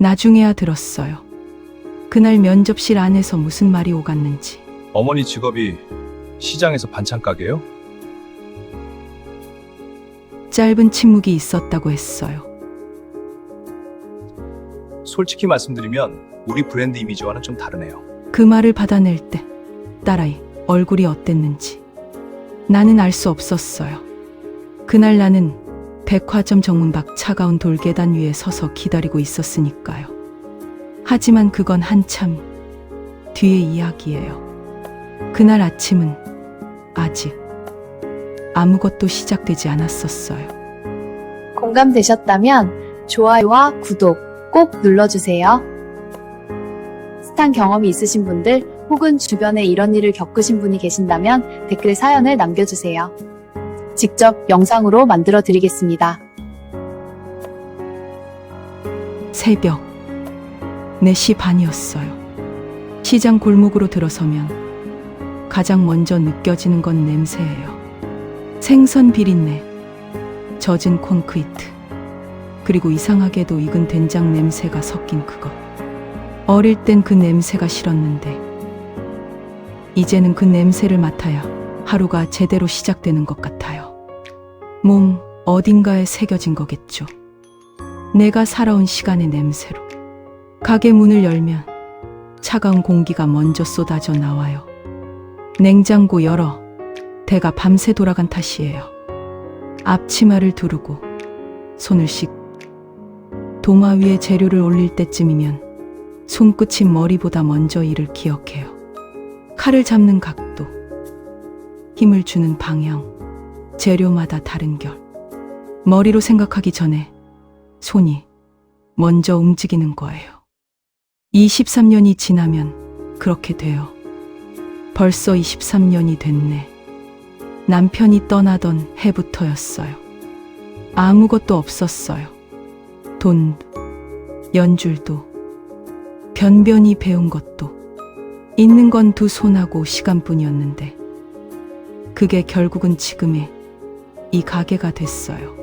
나중에야 들었어요. 그날 면접실 안에서 무슨 말이 오갔는지. 어머니 직업이 시장에서 반찬 가게요? 짧은 침묵이 있었다고 했어요. 솔직히 말씀드리면 우리 브랜드 이미지와는 좀 다르네요. 그 말을 받아낼 때 딸아이 얼굴이 어땠는지 나는 알 수 없었어요. 그날 나는 백화점 정문 밖 차가운 돌계단 위에 서서 기다리고 있었으니까요. 하지만 그건 한참 뒤의 이야기예요. 그날 아침은 아직 아무것도 시작되지 않았었어요. 공감되셨다면 좋아요와 구독 꼭 눌러주세요. 스탄 경험이 있으신 분들 혹은 주변에 이런 일을 겪으신 분이 계신다면 댓글에 사연을 남겨주세요. 직접 영상으로 만들어 드리겠습니다. 새벽 4시 반이었어요. 시장 골목으로 들어서면 가장 먼저 느껴지는 건 냄새예요. 생선 비린내, 젖은 콘크리트, 그리고 이상하게도 익은 된장 냄새가 섞인 그것. 어릴 땐 그 냄새가 싫었는데 이제는 그 냄새를 맡아야 하루가 제대로 시작되는 것 같아요. 몸 어딘가에 새겨진 거겠죠. 내가 살아온 시간의 냄새로. 가게 문을 열면 차가운 공기가 먼저 쏟아져 나와요. 냉장고 열어 대가 밤새 돌아간 탓이에요. 앞치마를 두르고 손을 씻고 도마 위에 재료를 올릴 때쯤이면 손끝이 머리보다 먼저 일을 기억해요. 칼을 잡는 각도, 힘을 주는 방향, 재료마다 다른 결. 머리로 생각하기 전에 손이 먼저 움직이는 거예요. 23년이 지나면 그렇게 돼요. 벌써 23년이 됐네. 남편이 떠나던 해부터였어요. 아무것도 없었어요. 돈도, 연줄도, 변변히 배운 것도. 있는 건 2 손하고 시간뿐이었는데 그게 결국은 지금의 이 가게가 됐어요.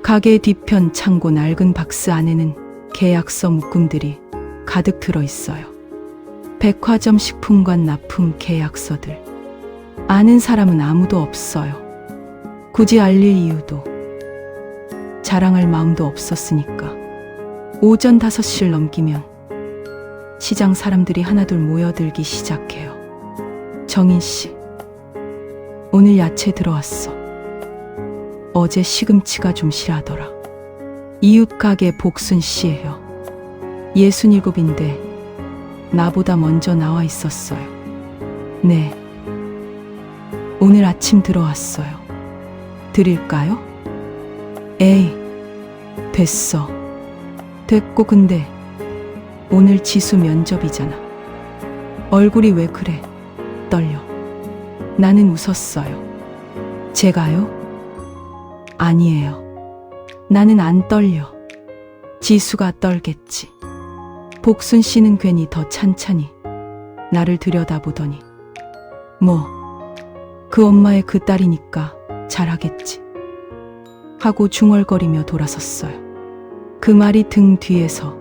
가게의 뒤편 창고 낡은 박스 안에는 계약서 묶음들이 가득 들어있어요. 백화점 식품관 납품 계약서들. 아는 사람은 아무도 없어요. 굳이 알릴 이유도 자랑할 마음도 없었으니까. 오전 5시를 넘기면 시장 사람들이 하나둘 모여들기 시작해요. 정인씨, 오늘 야채 들어왔어. 어제 시금치가 좀 실하더라. 이웃 가게 복순씨예요. 67인데 나보다 먼저 나와 있었어요. 네, 오늘 아침 들어왔어요. 드릴까요? 에이, 됐어. 됐고 근데 오늘 지수 면접이잖아. 얼굴이 왜 그래? 떨려. 나는 웃었어요. 제가요? 아니에요. 나는 안 떨려. 지수가 떨겠지. 복순 씨는 괜히 더 찬찬히 나를 들여다보더니 뭐, 그 엄마의 그 딸이니까 잘하겠지 하고 중얼거리며 돌아섰어요. 그 말이 등 뒤에서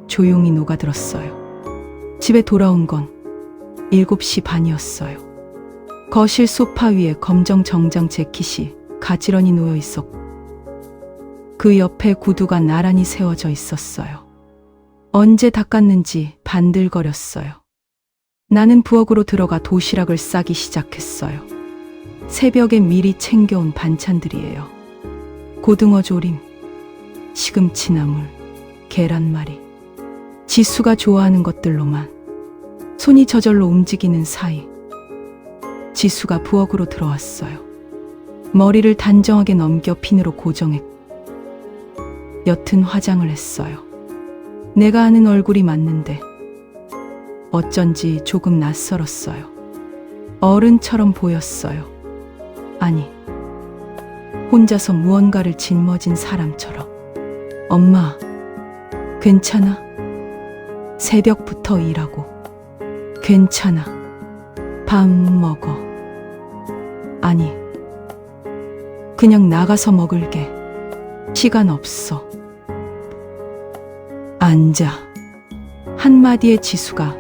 조용히 녹아들었어요. 집에 돌아온 건 7시 반이었어요. 거실 소파 위에 검정 정장 재킷이 가지런히 놓여 있었고 그 옆에 구두가 나란히 세워져 있었어요. 언제 닦았는지 반들거렸어요. 나는 부엌으로 들어가 도시락을 싸기 시작했어요. 새벽에 미리 챙겨온 반찬들이에요. 고등어 조림, 시금치 나물, 계란말이. 지수가 좋아하는 것들로만. 손이 저절로 움직이는 사이 지수가 부엌으로 들어왔어요. 머리를 단정하게 넘겨 핀으로 고정했고 옅은 화장을 했어요. 내가 아는 얼굴이 맞는데 어쩐지 조금 낯설었어요. 어른처럼 보였어요. 아니, 혼자서 무언가를 짊어진 사람처럼. 엄마, 괜찮아? 새벽부터 일하고. 괜찮아. 밥 먹어. 아니, 그냥 나가서 먹을게. 시간 없어. 아니. 앉아. 한마디에 지수가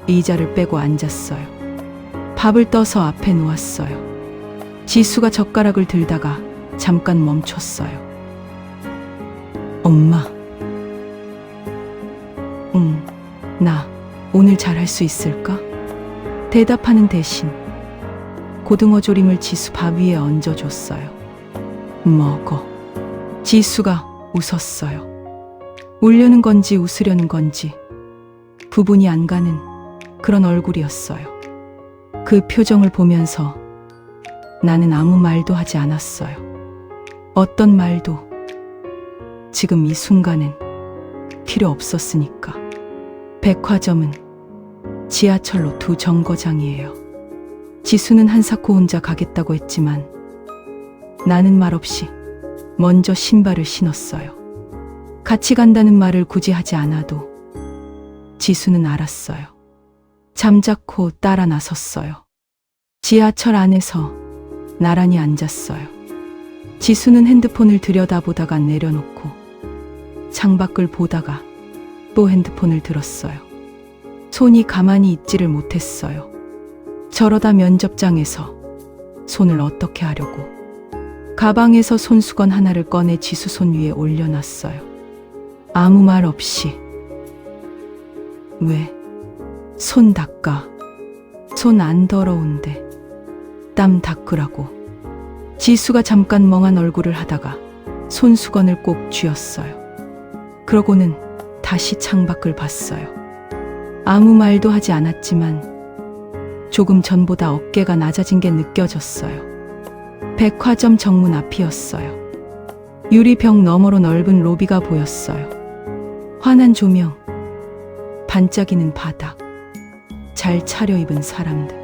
의자를 빼고 앉았어요. 밥을 떠서 앞에 놓았어요. 지수가 젓가락을 들다가 잠깐 멈췄어요. 엄마. 응, 나 오늘 잘할 수 있을까? 대답하는 대신 고등어 조림을 지수 밥 위에 얹어줬어요. 먹어. 지수가 웃었어요. 울려는 건지 웃으려는 건지 구분이 안 가는 그런 얼굴이었어요. 그 표정을 보면서 나는 아무 말도 하지 않았어요. 어떤 말도 지금 이 순간엔 필요 없었으니까. 백화점은 지하철로 2 정거장이에요. 지수는 한사코 혼자 가겠다고 했지만 나는 말없이 먼저 신발을 신었어요. 같이 간다는 말을 굳이 하지 않아도 지수는 알았어요. 잠자코 따라 나섰어요. 지하철 안에서 나란히 앉았어요. 지수는 핸드폰을 들여다보다가 내려놓고 창밖을 보다가 또 핸드폰을 들었어요. 손이 가만히 있지를 못했어요. 저러다 면접장에서 손을 어떻게 하려고. 가방에서 손수건 하나를 꺼내 지수 손 위에 올려놨어요. 아무 말 없이. 왜? 손 닦아. 손 안 더러운데. 땀 닦으라고. 지수가 잠깐 멍한 얼굴을 하다가 손수건을 꼭 쥐었어요. 그러고는 다시 창밖을 봤어요. 아무 말도 하지 않았지만 조금 전보다 어깨가 낮아진 게 느껴졌어요. 백화점 정문 앞이었어요. 유리병 너머로 넓은 로비가 보였어요. 환한 조명, 반짝이는 바닥, 잘 차려입은 사람들.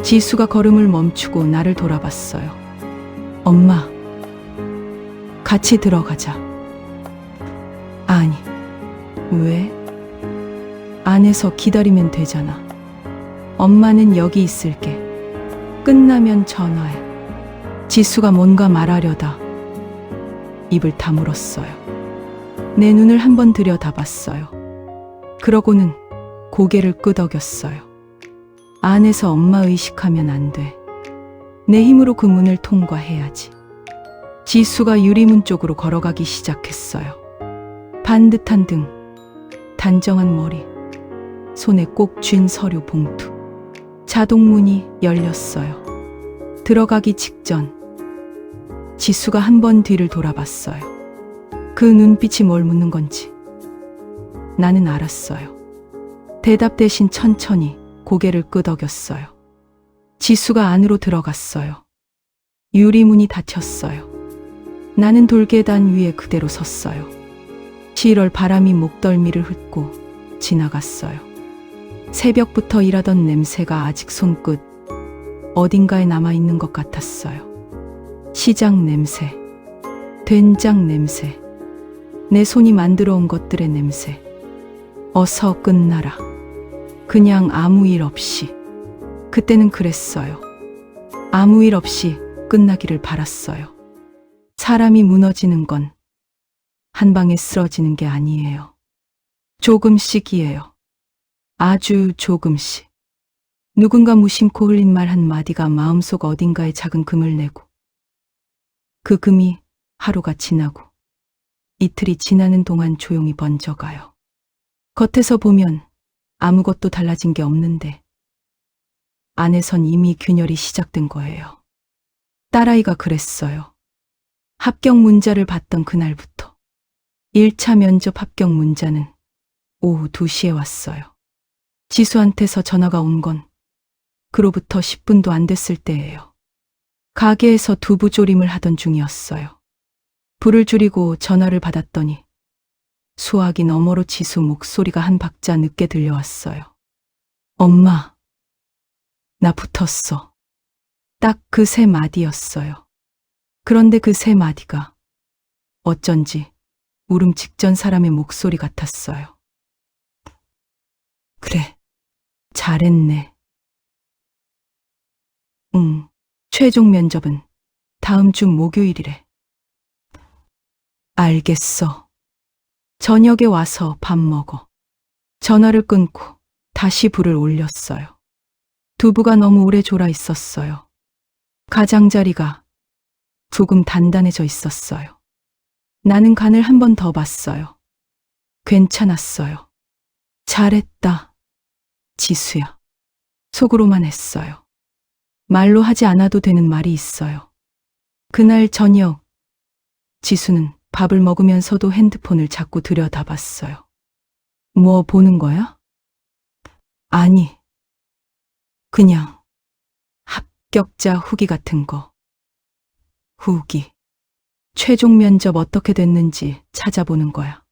지수가 걸음을 멈추고 나를 돌아봤어요. 엄마, 같이 들어가자. 아니, 왜? 안에서 기다리면 되잖아. 엄마는 여기 있을게. 끝나면 전화해. 지수가 뭔가 말하려다 입을 다물었어요. 내 눈을 한번 들여다봤어요. 그러고는 고개를 끄덕였어요. 안에서 엄마 의식하면 안 돼. 내 힘으로 그 문을 통과해야지. 지수가 유리문 쪽으로 걸어가기 시작했어요. 반듯한 등, 단정한 머리, 손에 꼭 쥔 서류 봉투. 자동문이 열렸어요. 들어가기 직전 지수가 한 번 뒤를 돌아봤어요. 그 눈빛이 뭘 묻는 건지 나는 알았어요. 대답 대신 천천히 고개를 끄덕였어요. 지수가 안으로 들어갔어요. 유리문이 닫혔어요. 나는 돌계단 위에 그대로 섰어요. 7월 바람이 목덜미를 훑고 지나갔어요. 새벽부터 일하던 냄새가 아직 손끝 어딘가에 남아있는 것 같았어요. 시장 냄새, 된장 냄새, 내 손이 만들어 온 것들의 냄새. 어서 끝나라. 그냥 아무 일 없이. 그때는 그랬어요. 아무 일 없이 끝나기를 바랐어요. 사람이 무너지는 건 한 방에 쓰러지는 게 아니에요. 조금씩이에요. 아주 조금씩. 누군가 무심코 흘린 말 한마디가 마음속 어딘가에 작은 금을 내고 그 금이 하루가 지나고 이틀이 지나는 동안 조용히 번져가요. 겉에서 보면 아무것도 달라진 게 없는데 안에선 이미 균열이 시작된 거예요. 딸아이가 그랬어요. 합격 문자를 받던 그날부터. 1차 면접 합격 문자는 오후 2시에 왔어요. 지수한테서 전화가 온 건 그로부터 10분도 안 됐을 때예요. 가게에서 두부조림을 하던 중이었어요. 불을 줄이고 전화를 받았더니 수화기 너머로 지수 목소리가 한 박자 늦게 들려왔어요. 엄마, 나 붙었어. 딱 그 3마디였어요. 그런데 그 3마디가 어쩐지 울음 직전 사람의 목소리 같았어요. 그래, 잘했네. 응, 최종 면접은 다음 주 목요일이래. 알겠어. 저녁에 와서 밥 먹어. 전화를 끊고 다시 불을 올렸어요. 두부가 너무 오래 졸아 있었어요. 가장자리가 조금 단단해져 있었어요. 나는 간을 한 번 더 봤어요. 괜찮았어요. 잘했다. 지수야. 속으로만 했어요. 말로 하지 않아도 되는 말이 있어요. 그날 저녁, 지수는 밥을 먹으면서도 핸드폰을 자꾸 들여다봤어요. 뭐 보는 거야? 아니, 그냥 합격자 후기 같은 거. 후기. 최종 면접 어떻게 됐는지 찾아보는 거야.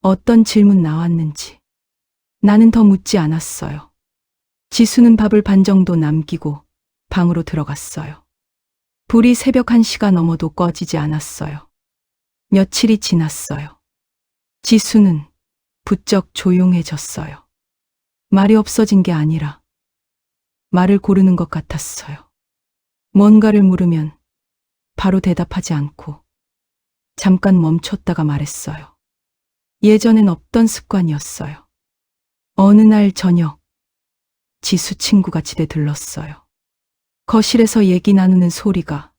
어떤 질문 나왔는지. 나는 더 묻지 않았어요. 지수는 밥을 반 정도 남기고 방으로 들어갔어요. 불이 새벽 1시가 넘어도 꺼지지 않았어요. 며칠이 지났어요. 지수는 부쩍 조용해졌어요. 말이 없어진 게 아니라 말을 고르는 것 같았어요. 뭔가를 물으면 바로 대답하지 않고 잠깐 멈췄다가 말했어요. 예전엔 없던 습관이었어요. 어느 날 저녁, 지수 친구가 집에 들렀어요. 거실에서 얘기 나누는 소리가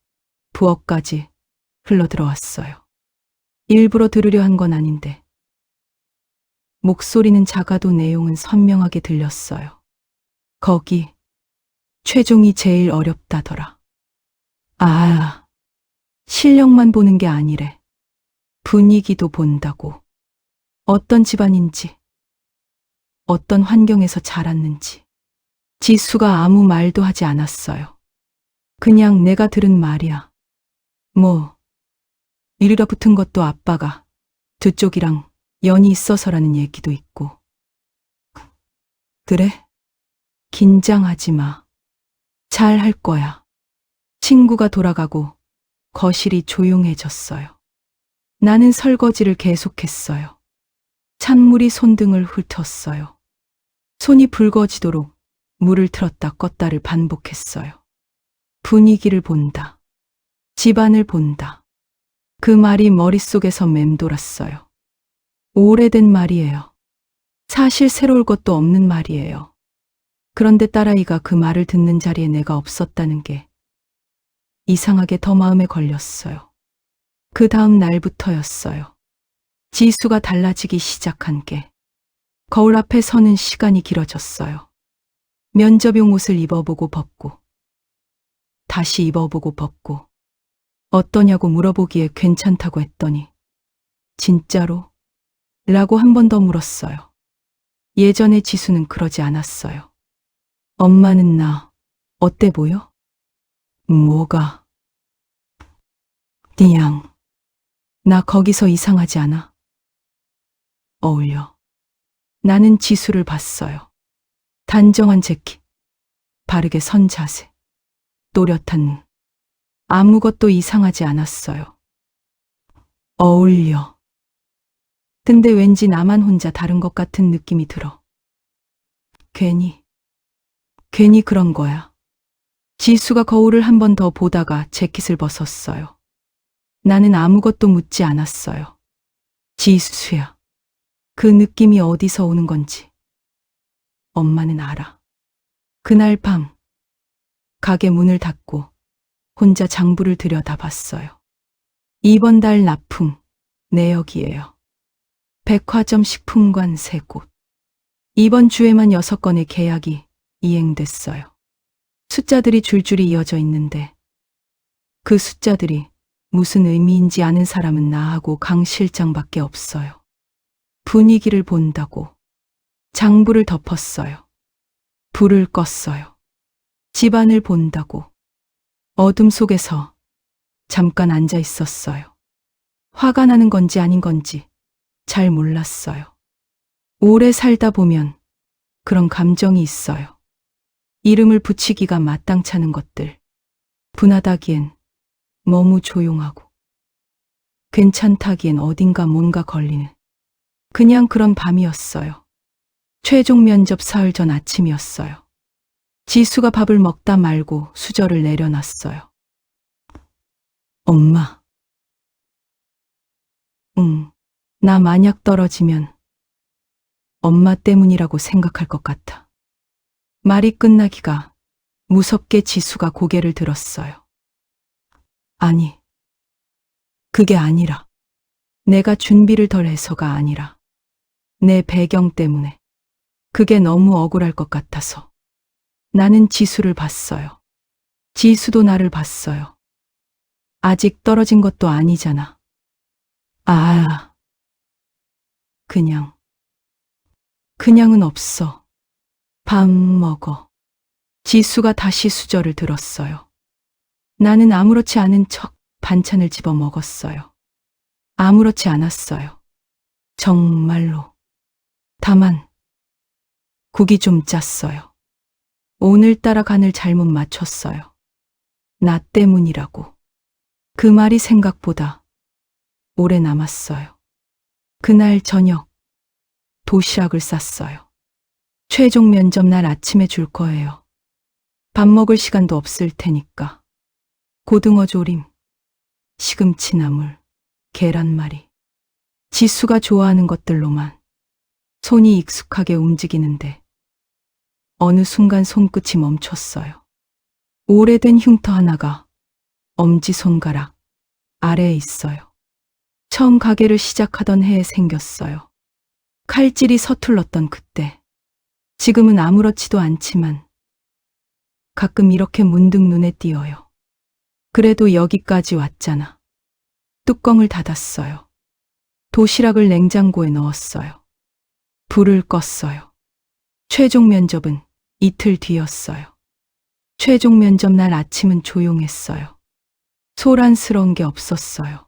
부엌까지 흘러들어왔어요. 일부러 들으려 한 건 아닌데 목소리는 작아도 내용은 선명하게 들렸어요. 거기 최종이 제일 어렵다더라. 아, 실력만 보는 게 아니래. 분위기도 본다고. 어떤 집안인지, 어떤 환경에서 자랐는지. 지수가 아무 말도 하지 않았어요. 그냥 내가 들은 말이야. 뭐, 이르러 붙은 것도 아빠가 그쪽이랑 연이 있어서라는 얘기도 있고. 그래? 긴장하지 마. 잘 할 거야. 친구가 돌아가고 거실이 조용해졌어요. 나는 설거지를 계속했어요. 찬물이 손등을 훑었어요. 손이 붉어지도록 물을 틀었다 껐다를 반복했어요. 분위기를 본다. 집안을 본다. 그 말이 머릿속에서 맴돌았어요. 오래된 말이에요. 사실 새로울 것도 없는 말이에요. 그런데 딸아이가 그 말을 듣는 자리에 내가 없었다는 게 이상하게 더 마음에 걸렸어요. 그 다음 날부터였어요. 지수가 달라지기 시작한 게. 거울 앞에 서는 시간이 길어졌어요. 면접용 옷을 입어보고 벗고 다시 입어보고 벗고 어떠냐고 물어보기에 괜찮다고 했더니 진짜로? 라고 한 번 더 물었어요. 예전에 지수는 그러지 않았어요. 엄마는 나 어때 보여? 뭐가? 그냥 나 거기서 이상하지 않아? 어울려. 나는 지수를 봤어요. 단정한 재킷, 바르게 선 자세, 또렷한 눈. 아무것도 이상하지 않았어요. 어울려. 근데 왠지 나만 혼자 다른 것 같은 느낌이 들어. 괜히 그런 거야. 지수가 거울을 한 번 더 보다가 재킷을 벗었어요. 나는 아무것도 묻지 않았어요. 지수야. 그 느낌이 어디서 오는 건지. 엄마는 알아. 그날 밤, 가게 문을 닫고 혼자 장부를 들여다봤어요. 이번 달 납품, 내역이에요. 백화점 식품관 3곳. 이번 주에만 6건의 계약이 이행됐어요. 숫자들이 줄줄이 이어져 있는데 그 숫자들이 무슨 의미인지 아는 사람은 나하고 강 실장밖에 없어요. 분위기를 본다고 장부를 덮었어요. 불을 껐어요. 집안을 본다고 어둠 속에서 잠깐 앉아 있었어요. 화가 나는 건지 아닌 건지 잘 몰랐어요. 오래 살다 보면 그런 감정이 있어요. 이름을 붙이기가 마땅찮은 것들. 분하다기엔 너무 조용하고 괜찮다기엔 어딘가 뭔가 걸리는 그냥 그런 밤이었어요. 최종 면접 사흘 전 아침이었어요. 지수가 밥을 먹다 말고 수저를 내려놨어요. 엄마. 응. 나 만약 떨어지면 엄마 때문이라고 생각할 것 같아. 말이 끝나기가 무섭게 지수가 고개를 들었어요. 아니, 그게 아니라 내가 준비를 덜 해서가 아니라 내 배경 때문에 그게 너무 억울할 것 같아서. 나는 지수를 봤어요. 지수도 나를 봤어요. 아직 떨어진 것도 아니잖아. 아, 그냥은 없어. 밥 먹어. 지수가 다시 수저를 들었어요. 나는 아무렇지 않은 척 반찬을 집어 먹었어요. 아무렇지 않았어요. 정말로. 다만 국이 좀 짰어요. 오늘따라 간을 잘못 맞췄어요. 나 때문이라고. 그 말이 생각보다 오래 남았어요. 그날 저녁 도시락을 쌌어요. 최종 면접 날 아침에 줄 거예요. 밥 먹을 시간도 없을 테니까. 고등어 조림, 시금치 나물, 계란말이. 지수가 좋아하는 것들로만 손이 익숙하게 움직이는데 어느 순간 손끝이 멈췄어요. 오래된 흉터 하나가 엄지손가락 아래에 있어요. 처음 가게를 시작하던 해에 생겼어요. 칼질이 서툴렀던 그때. 지금은 아무렇지도 않지만 가끔 이렇게 문득 눈에 띄어요. 그래도 여기까지 왔잖아. 뚜껑을 닫았어요. 도시락을 냉장고에 넣었어요. 불을 껐어요. 최종 면접은 이틀 뒤였어요. 최종 면접 날 아침은 조용했어요. 소란스러운 게 없었어요.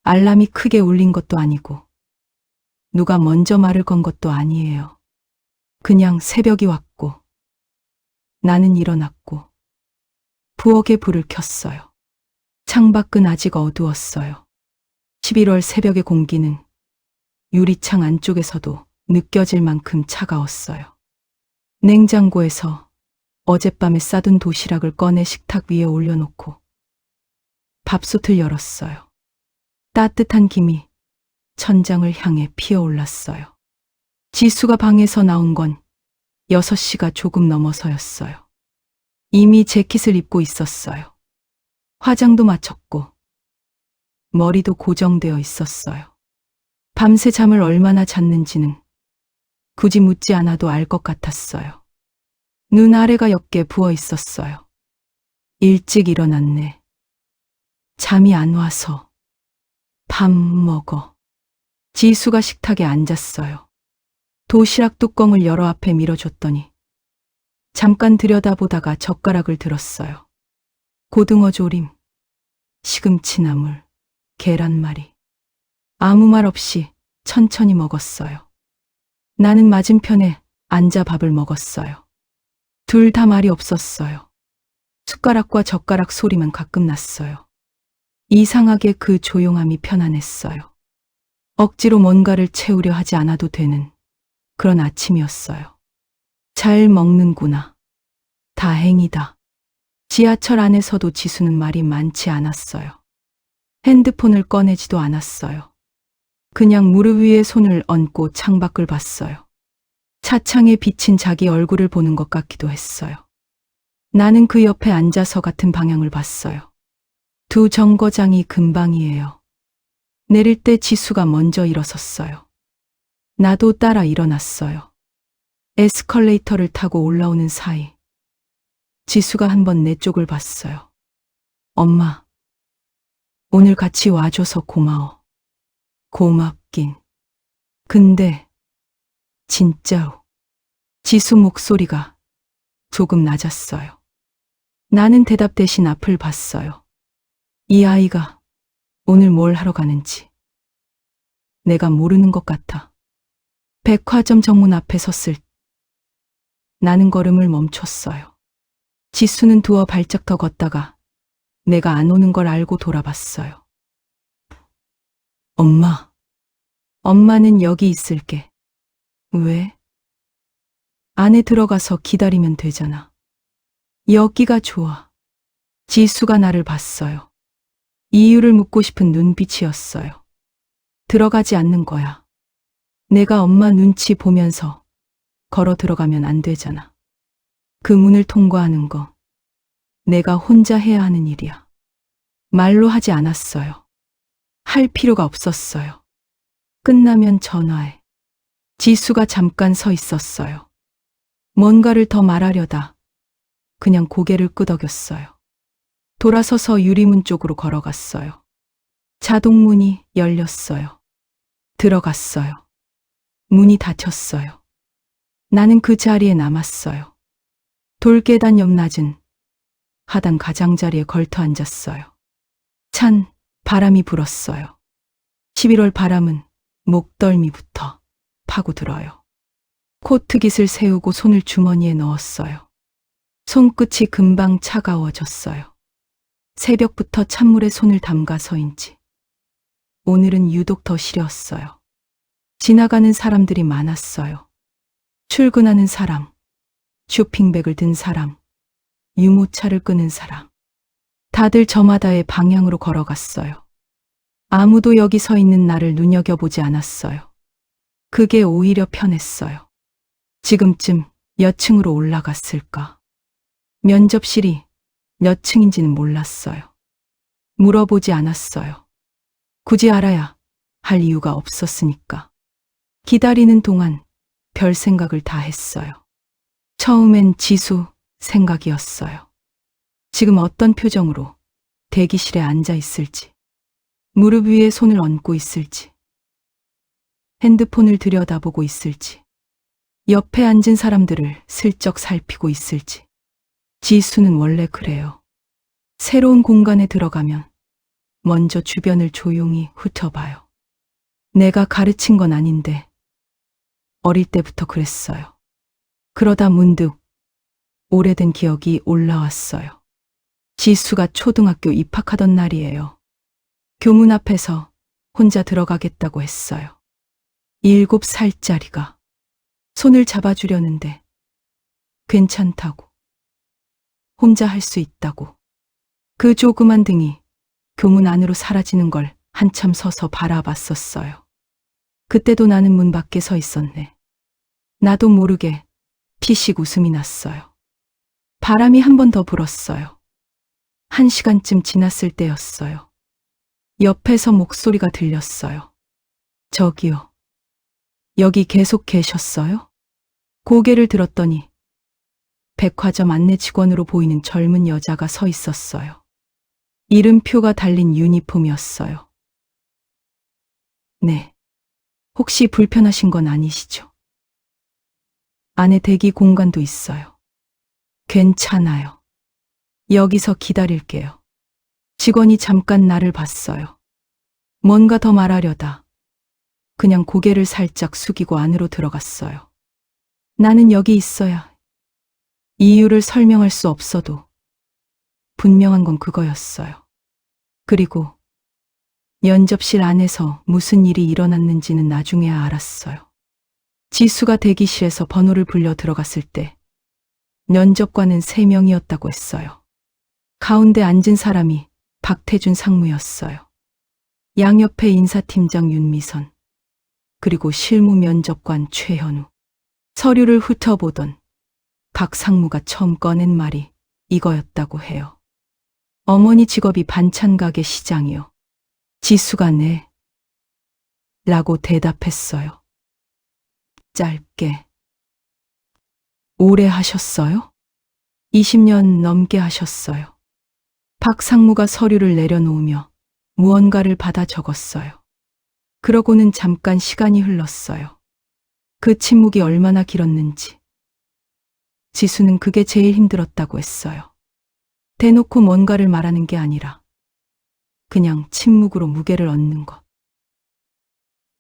알람이 크게 울린 것도 아니고 누가 먼저 말을 건 것도 아니에요. 그냥 새벽이 왔고 나는 일어났고 부엌에 불을 켰어요. 창밖은 아직 어두웠어요. 11월 새벽의 공기는 유리창 안쪽에서도 느껴질 만큼 차가웠어요. 냉장고에서 어젯밤에 싸둔 도시락을 꺼내 식탁 위에 올려놓고 밥솥을 열었어요. 따뜻한 김이 천장을 향해 피어올랐어요. 지수가 방에서 나온 건 6시가 조금 넘어서였어요. 이미 재킷을 입고 있었어요. 화장도 마쳤고 머리도 고정되어 있었어요. 밤새 잠을 얼마나 잤는지는 굳이 묻지 않아도 알 것 같았어요. 눈 아래가 옅게 부어 있었어요. 일찍 일어났네. 잠이 안 와서. 밥 먹어. 지수가 식탁에 앉았어요. 도시락 뚜껑을 열어 앞에 밀어줬더니 잠깐 들여다보다가 젓가락을 들었어요. 고등어 조림, 시금치 나물, 계란말이. 아무 말 없이 천천히 먹었어요. 나는 맞은편에 앉아 밥을 먹었어요. 둘 다 말이 없었어요. 숟가락과 젓가락 소리만 가끔 났어요. 이상하게 그 조용함이 편안했어요. 억지로 뭔가를 채우려 하지 않아도 되는 그런 아침이었어요. 잘 먹는구나. 다행이다. 지하철 안에서도 지수는 말이 많지 않았어요. 핸드폰을 꺼내지도 않았어요. 그냥 무릎 위에 손을 얹고 창밖을 봤어요. 차창에 비친 자기 얼굴을 보는 것 같기도 했어요. 나는 그 옆에 앉아서 같은 방향을 봤어요. 두 정거장이 금방이에요. 내릴 때 지수가 먼저 일어섰어요. 나도 따라 일어났어요. 에스컬레이터를 타고 올라오는 사이 지수가 한번 내 쪽을 봤어요. 엄마, 오늘 같이 와줘서 고마워. 고맙긴. 근데 진짜로. 지수 목소리가 조금 낮았어요. 나는 대답 대신 앞을 봤어요. 이 아이가 오늘 뭘 하러 가는지 내가 모르는 것 같아. 백화점 정문 앞에 섰을 나는 걸음을 멈췄어요. 지수는 두어 발짝 더 걷다가 내가 안 오는 걸 알고 돌아봤어요. 엄마. 엄마는 여기 있을게. 왜? 안에 들어가서 기다리면 되잖아. 여기가 좋아. 지수가 나를 봤어요. 이유를 묻고 싶은 눈빛이었어요. 들어가지 않는 거야. 내가 엄마 눈치 보면서 걸어 들어가면 안 되잖아. 그 문을 통과하는 거 내가 혼자 해야 하는 일이야. 말로 하지 않았어요. 할 필요가 없었어요. 끝나면 전화해. 지수가 잠깐 서 있었어요. 뭔가를 더 말하려다 그냥 고개를 끄덕였어요. 돌아서서 유리문 쪽으로 걸어갔어요. 자동문이 열렸어요. 들어갔어요. 문이 닫혔어요. 나는 그 자리에 남았어요. 돌계단 옆 낮은 하단 가장자리에 걸터 앉았어요. 찬 바람이 불었어요. 11월 바람은 목덜미부터 파고들어요. 코트깃을 세우고 손을 주머니에 넣었어요. 손끝이 금방 차가워졌어요. 새벽부터 찬물에 손을 담가서인지 오늘은 유독 더 시렸어요. 지나가는 사람들이 많았어요. 출근하는 사람, 쇼핑백을 든 사람, 유모차를 끄는 사람. 다들 저마다의 방향으로 걸어갔어요. 아무도 여기 서 있는 나를 눈여겨보지 않았어요. 그게 오히려 편했어요. 지금쯤 몇 층으로 올라갔을까? 면접실이 몇 층인지는 몰랐어요. 물어보지 않았어요. 굳이 알아야 할 이유가 없었으니까. 기다리는 동안 별 생각을 다 했어요. 처음엔 지수 생각이었어요. 지금 어떤 표정으로 대기실에 앉아 있을지, 무릎 위에 손을 얹고 있을지, 핸드폰을 들여다보고 있을지, 옆에 앉은 사람들을 슬쩍 살피고 있을지. 지수는 원래 그래요. 새로운 공간에 들어가면 먼저 주변을 조용히 훑어봐요. 내가 가르친 건 아닌데 어릴 때부터 그랬어요. 그러다 문득 오래된 기억이 올라왔어요. 지수가 초등학교 입학하던 날이에요. 교문 앞에서 혼자 들어가겠다고 했어요. 7살짜리가 손을 잡아주려는데 괜찮다고, 혼자 할 수 있다고. 그 조그만 등이 교문 안으로 사라지는 걸 한참 서서 바라봤었어요. 그때도 나는 문 밖에 서 있었네. 나도 모르게 피식 웃음이 났어요. 바람이 한 번 더 불었어요. 1시간쯤 지났을 때였어요. 옆에서 목소리가 들렸어요. 저기요. 여기 계속 계셨어요? 고개를 들었더니 백화점 안내 직원으로 보이는 젊은 여자가 서 있었어요. 이름표가 달린 유니폼이었어요. 네. 혹시 불편하신 건 아니시죠? 안에 대기 공간도 있어요. 괜찮아요. 여기서 기다릴게요. 직원이 잠깐 나를 봤어요. 뭔가 더 말하려다 그냥 고개를 살짝 숙이고 안으로 들어갔어요. 나는 여기 있어야. 이유를 설명할 수 없어도 분명한 건 그거였어요. 그리고 면접실 안에서 무슨 일이 일어났는지는 나중에야 알았어요. 지수가 대기실에서 번호를 불려 들어갔을 때 면접관은 3명이었다고 했어요. 가운데 앉은 사람이 박태준 상무였어요. 양옆에 인사팀장 윤미선, 그리고 실무 면접관 최현우. 서류를 훑어보던 박 상무가 처음 꺼낸 말이 이거였다고 해요. 어머니 직업이 반찬 가게 시장이요. 지수가 네. 라고 대답했어요. 짧게. 오래 하셨어요? 20년 넘게 하셨어요. 박 상무가 서류를 내려놓으며 무언가를 받아 적었어요. 그러고는 잠깐 시간이 흘렀어요. 그 침묵이 얼마나 길었는지. 지수는 그게 제일 힘들었다고 했어요. 대놓고 뭔가를 말하는 게 아니라 그냥 침묵으로 무게를 얻는 것.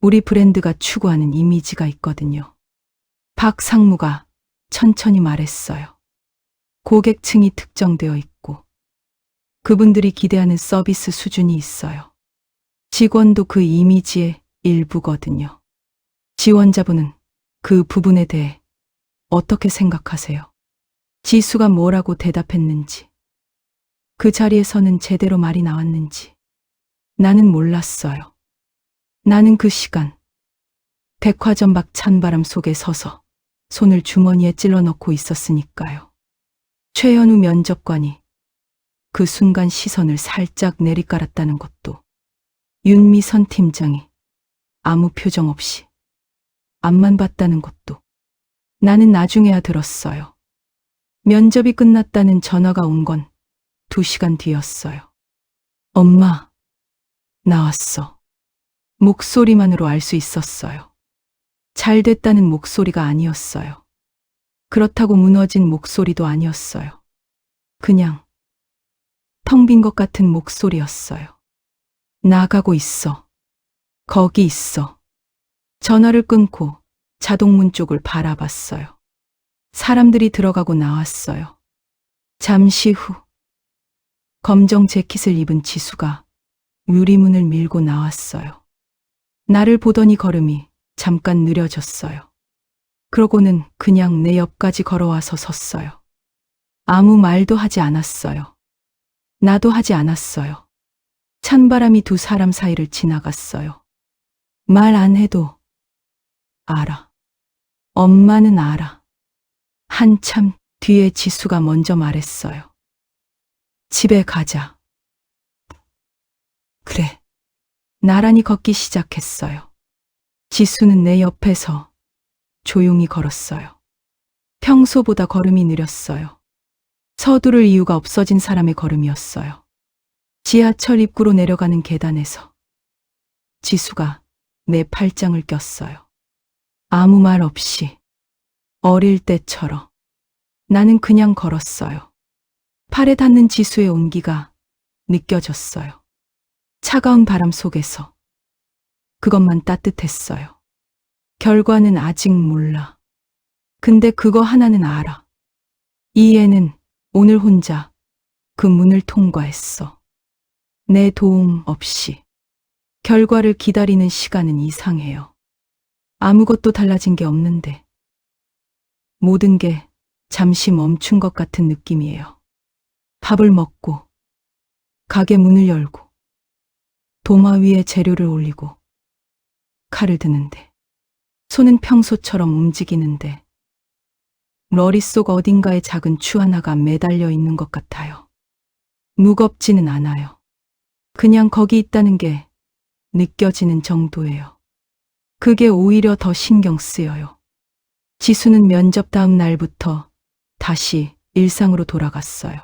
우리 브랜드가 추구하는 이미지가 있거든요. 박 상무가 천천히 말했어요. 고객층이 특정되어 있고 그분들이 기대하는 서비스 수준이 있어요. 직원도 그 이미지의 일부거든요. 지원자분은 그 부분에 대해 어떻게 생각하세요? 지수가 뭐라고 대답했는지, 그 자리에서는 제대로 말이 나왔는지 나는 몰랐어요. 나는 그 시간 백화점 밖 찬바람 속에 서서 손을 주머니에 찔러 넣고 있었으니까요. 최현우 면접관이 그 순간 시선을 살짝 내리깔았다는 것도, 윤미선 팀장이 아무 표정 없이 앞만 봤다는 것도 나는 나중에야 들었어요. 면접이 끝났다는 전화가 온 건 2시간 뒤였어요. 엄마, 나왔어. 목소리만으로 알 수 있었어요. 잘 됐다는 목소리가 아니었어요. 그렇다고 무너진 목소리도 아니었어요. 그냥 텅 빈 것 같은 목소리였어요. 나가고 있어. 거기 있어. 전화를 끊고 자동문 쪽을 바라봤어요. 사람들이 들어가고 나왔어요. 잠시 후 검정 재킷을 입은 지수가 유리문을 밀고 나왔어요. 나를 보더니 걸음이 잠깐 느려졌어요. 그러고는 그냥 내 옆까지 걸어와서 섰어요. 아무 말도 하지 않았어요. 나도 하지 않았어요. 찬바람이 두 사람 사이를 지나갔어요. 말 안 해도 알아. 엄마는 알아. 한참 뒤에 지수가 먼저 말했어요. 집에 가자. 그래. 나란히 걷기 시작했어요. 지수는 내 옆에서 조용히 걸었어요. 평소보다 걸음이 느렸어요. 서두를 이유가 없어진 사람의 걸음이었어요. 지하철 입구로 내려가는 계단에서 지수가 내 팔짱을 꼈어요. 아무 말 없이 어릴 때처럼 나는 그냥 걸었어요. 팔에 닿는 지수의 온기가 느껴졌어요. 차가운 바람 속에서 그것만 따뜻했어요. 결과는 아직 몰라. 근데 그거 하나는 알아. 이 애는 오늘 혼자 그 문을 통과했어. 내 도움 없이. 결과를 기다리는 시간은 이상해요. 아무것도 달라진 게 없는데 모든 게 잠시 멈춘 것 같은 느낌이에요. 밥을 먹고 가게 문을 열고 도마 위에 재료를 올리고 칼을 드는데 손은 평소처럼 움직이는데 머릿속 어딘가에 작은 추 하나가 매달려 있는 것 같아요. 무겁지는 않아요. 그냥 거기 있다는 게 느껴지는 정도예요. 그게 오히려 더 신경 쓰여요. 지수는 면접 다음 날부터 다시 일상으로 돌아갔어요.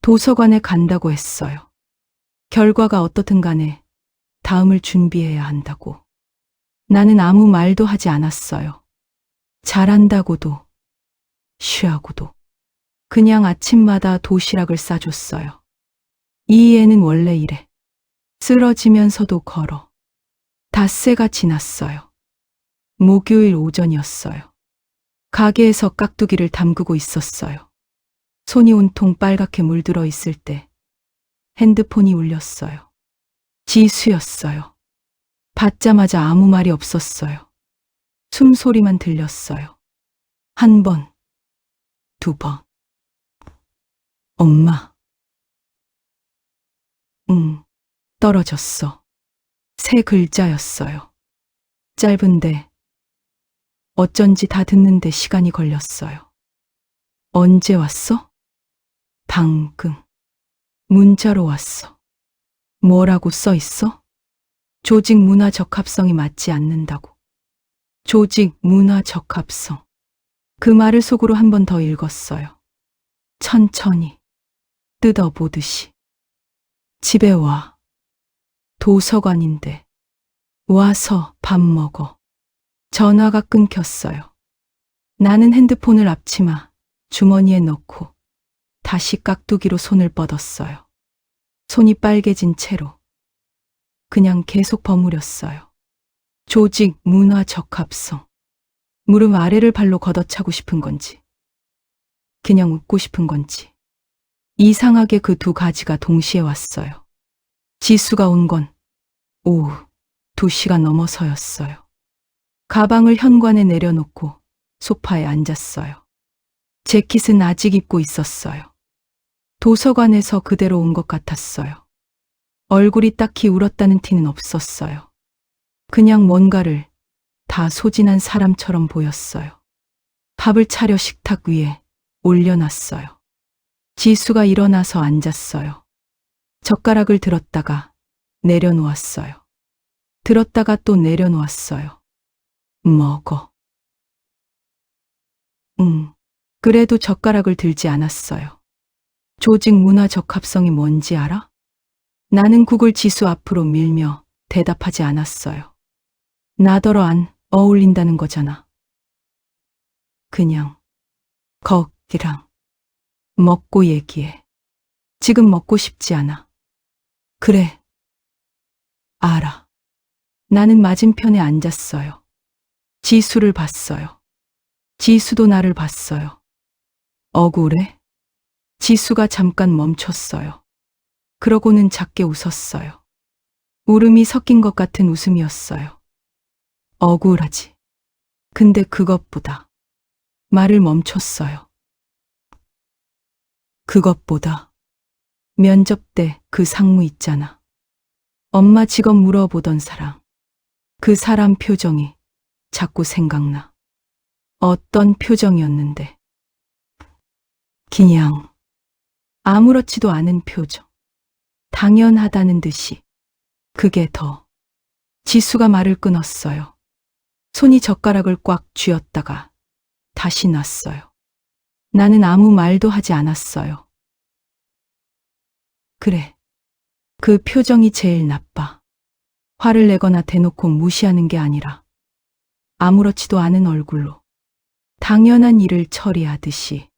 도서관에 간다고 했어요. 결과가 어떻든 간에 다음을 준비해야 한다고. 나는 아무 말도 하지 않았어요. 잘한다고도 쉬하고도. 그냥 아침마다 도시락을 싸줬어요. 이 애는 원래 이래. 쓰러지면서도 걸어. 닷새가 지났어요. 목요일 오전이었어요. 가게에서 깍두기를 담그고 있었어요. 손이 온통 빨갛게 물들어 있을 때 핸드폰이 울렸어요. 지수였어요. 받자마자 아무 말이 없었어요. 숨소리만 들렸어요. 한 번, 두 번. 엄마. 떨어졌어. 세 글자였어요. 짧은데 어쩐지 다 듣는데 시간이 걸렸어요. 언제 왔어? 방금. 문자로 왔어. 뭐라고 써 있어? 조직 문화 적합성이 맞지 않는다고. 조직 문화 적합성. 그 말을 속으로 한 번 더 읽었어요. 천천히 뜯어보듯이. 집에 와. 도서관인데. 와서 밥 먹어. 전화가 끊겼어요. 나는 핸드폰을 앞치마 주머니에 넣고 다시 깍두기로 손을 뻗었어요. 손이 빨개진 채로 그냥 계속 버무렸어요. 조직 문화 적합성. 무릎 아래를 발로 걷어차고 싶은 건지 그냥 웃고 싶은 건지 이상하게 그 두 가지가 동시에 왔어요. 지수가 온 건 오후 2시가 넘어서였어요. 가방을 현관에 내려놓고 소파에 앉았어요. 재킷은 아직 입고 있었어요. 도서관에서 그대로 온 것 같았어요. 얼굴이 딱히 울었다는 티는 없었어요. 그냥 뭔가를 다 소진한 사람처럼 보였어요. 밥을 차려 식탁 위에 올려놨어요. 지수가 일어나서 앉았어요. 젓가락을 들었다가 내려놓았어요. 들었다가 또 내려놓았어요. 먹어. 그래도 젓가락을 들지 않았어요. 조직 문화 적합성이 뭔지 알아? 나는 국을 지수 앞으로 밀며 대답하지 않았어요. 나더러 안 어울린다는 거잖아. 그냥 거기랑 먹고 얘기해. 지금 먹고 싶지 않아. 그래. 알아. 나는 맞은편에 앉았어요. 지수를 봤어요. 지수도 나를 봤어요. 억울해? 지수가 잠깐 멈췄어요. 그러고는 작게 웃었어요. 울음이 섞인 것 같은 웃음이었어요. 억울하지. 근데 그것보다 말을 멈췄어요. 그것보다 면접 때 그 상무 있잖아. 엄마 직업 물어보던 사람. 그 사람 표정이 자꾸 생각나. 어떤 표정이었는데. 그냥 아무렇지도 않은 표정. 당연하다는 듯이. 그게 더. 지수가 말을 끊었어요. 손이 젓가락을 꽉 쥐었다가 다시 놨어요. 나는 아무 말도 하지 않았어요. 그래. 그 표정이 제일 나빠. 화를 내거나 대놓고 무시하는 게 아니라 아무렇지도 않은 얼굴로 당연한 일을 처리하듯이.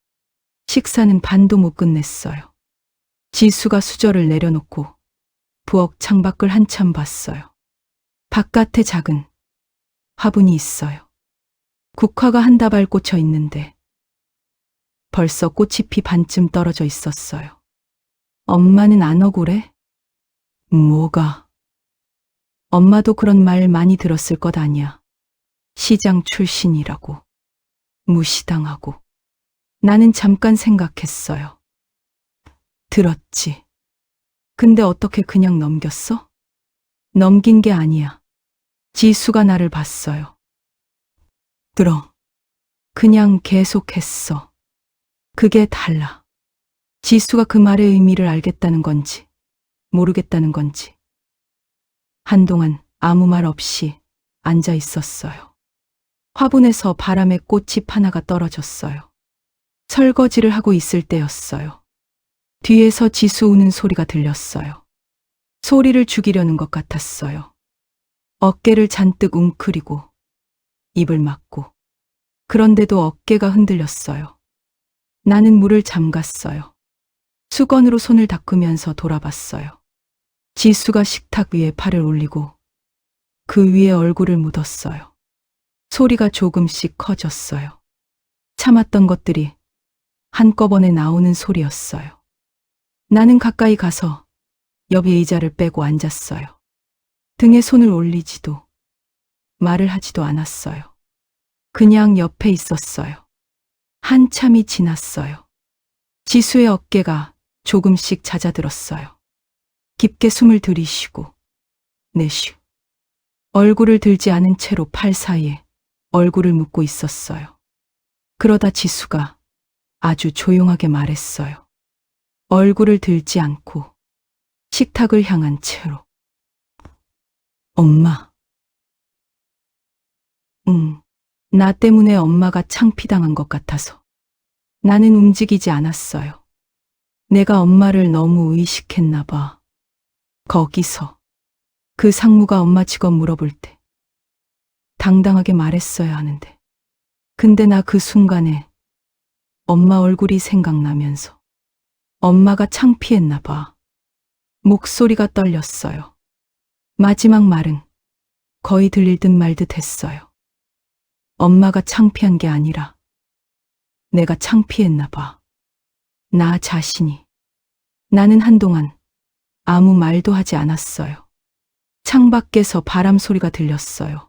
식사는 반도 못 끝냈어요. 지수가 수저를 내려놓고 부엌 창밖을 한참 봤어요. 바깥에 작은 화분이 있어요. 국화가 한 다발 꽂혀 있는데 벌써 꽃이 피 반쯤 떨어져 있었어요. 엄마는 안 억울해? 뭐가? 엄마도 그런 말 많이 들었을 것 아니야. 시장 출신이라고. 무시당하고. 나는 잠깐 생각했어요. 들었지. 근데 어떻게 그냥 넘겼어? 넘긴 게 아니야. 지수가 나를 봤어요. 들어. 그냥 계속했어. 그게 달라. 지수가 그 말의 의미를 알겠다는 건지 모르겠다는 건지. 한동안 아무 말 없이 앉아 있었어요. 화분에서 바람에 꽃잎 하나가 떨어졌어요. 설거지를 하고 있을 때였어요. 뒤에서 지수 우는 소리가 들렸어요. 소리를 죽이려는 것 같았어요. 어깨를 잔뜩 웅크리고 입을 막고. 그런데도 어깨가 흔들렸어요. 나는 물을 잠갔어요. 수건으로 손을 닦으면서 돌아봤어요. 지수가 식탁 위에 팔을 올리고 그 위에 얼굴을 묻었어요. 소리가 조금씩 커졌어요. 참았던 것들이 한꺼번에 나오는 소리였어요. 나는 가까이 가서 옆 의자를 빼고 앉았어요. 등에 손을 올리지도 말을 하지도 않았어요. 그냥 옆에 있었어요. 한참이 지났어요. 지수의 어깨가 조금씩 잦아들었어요. 깊게 숨을 들이쉬고 내쉬고 얼굴을 들지 않은 채로 팔 사이에 얼굴을 묻고 있었어요. 그러다 지수가 아주 조용하게 말했어요. 얼굴을 들지 않고 식탁을 향한 채로. 엄마. 나 때문에 엄마가 창피당한 것 같아서. 나는 움직이지 않았어요. 내가 엄마를 너무 의식했나 봐. 거기서 그 상무가 엄마 직업 물어볼 때 당당하게 말했어야 하는데. 근데 나 그 순간에 엄마 얼굴이 생각나면서 엄마가 창피했나 봐. 목소리가 떨렸어요. 마지막 말은 거의 들릴 듯 말 듯 했어요. 엄마가 창피한 게 아니라 내가 창피했나 봐. 나 자신이. 나는 한동안 아무 말도 하지 않았어요. 창밖에서 바람 소리가 들렸어요.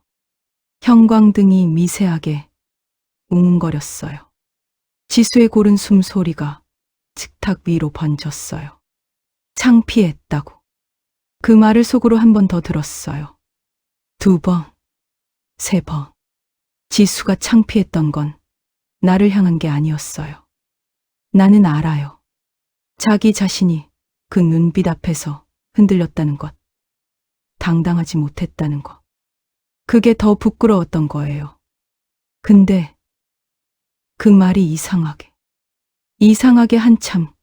형광등이 미세하게 웅웅거렸어요. 지수의 고른 숨소리가 식탁 위로 번졌어요. 창피했다고. 그 말을 속으로 한 번 더 들었어요. 2번, 3번. 지수가 창피했던 건 나를 향한 게 아니었어요. 나는 알아요. 자기 자신이 그 눈빛 앞에서 흔들렸다는 것, 당당하지 못했다는 것. 그게 더 부끄러웠던 거예요. 근데 그 말이 이상하게 한참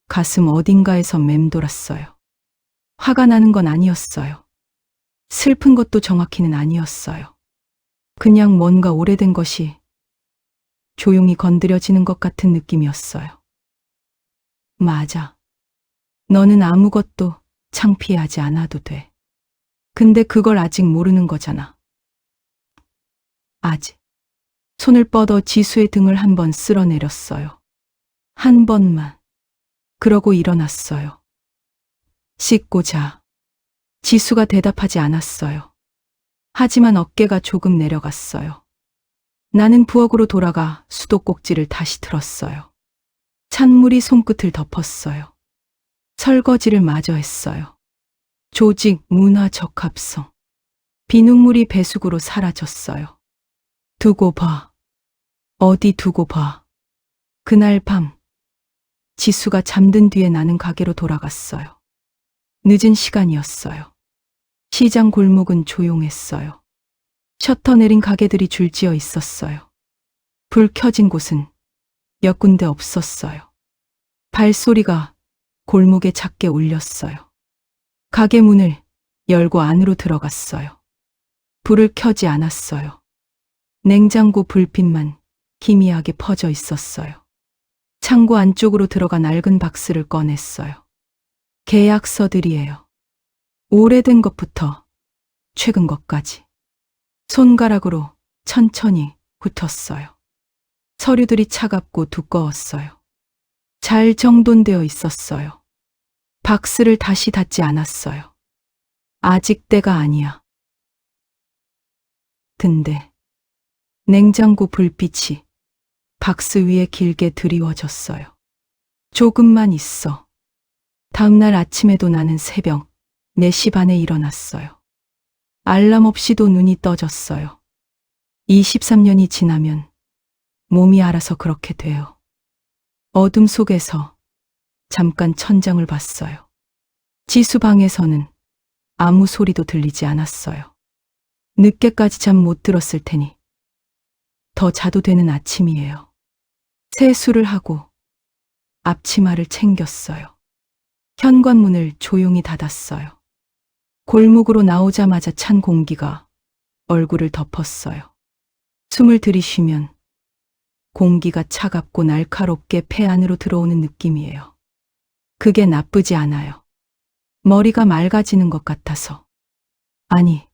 가슴 어딘가에서 맴돌았어요. 화가 나는 건 아니었어요. 슬픈 것도 정확히는 아니었어요. 그냥 뭔가 오래된 것이 조용히 건드려지는 것 같은 느낌이었어요. 맞아. 너는 아무것도 창피하지 않아도 돼. 근데 그걸 아직 모르는 거잖아. 아직. 손을 뻗어 지수의 등을 한 번 쓸어내렸어요. 한 번만. 그러고 일어났어요. 씻고 자. 지수가 대답하지 않았어요. 하지만 어깨가 조금 내려갔어요. 나는 부엌으로 돌아가 수도꼭지를 다시 틀었어요. 찬물이 손끝을 덮었어요. 설거지를 마저 했어요. 조직, 문화, 적합성. 비눗물이 배수구로 사라졌어요. 두고 봐. 어디 두고 봐. 그날 밤, 지수가 잠든 뒤에 나는 가게로 돌아갔어요. 늦은 시간이었어요. 시장 골목은 조용했어요. 셔터 내린 가게들이 줄지어 있었어요. 불 켜진 곳은 몇 군데 없었어요. 발소리가 골목에 작게 울렸어요. 가게 문을 열고 안으로 들어갔어요. 불을 켜지 않았어요. 냉장고 불빛만 희미하게 퍼져 있었어요. 창고 안쪽으로 들어가 낡은 박스를 꺼냈어요. 계약서들이에요. 오래된 것부터 최근 것까지. 손가락으로 천천히 훑었어요. 서류들이 차갑고 두꺼웠어요. 잘 정돈되어 있었어요. 박스를 다시 닫지 않았어요. 아직 때가 아니야. 근데 냉장고 불빛이 박스 위에 길게 드리워졌어요. 조금만 있어. 다음날 아침에도 나는 새벽 4시 반에 일어났어요. 알람 없이도 눈이 떠졌어요. 23년이 지나면 몸이 알아서 그렇게 돼요. 어둠 속에서 잠깐 천장을 봤어요. 지수 방에서는 아무 소리도 들리지 않았어요. 늦게까지 잠 못 들었을 테니 더 자도 되는 아침이에요. 세수를 하고 앞치마를 챙겼어요. 현관문을 조용히 닫았어요. 골목으로 나오자마자 찬 공기가 얼굴을 덮었어요. 숨을 들이쉬면 공기가 차갑고 날카롭게 폐 안으로 들어오는 느낌이에요. 그게 나쁘지 않아요. 머리가 맑아지는 것 같아서. 아니,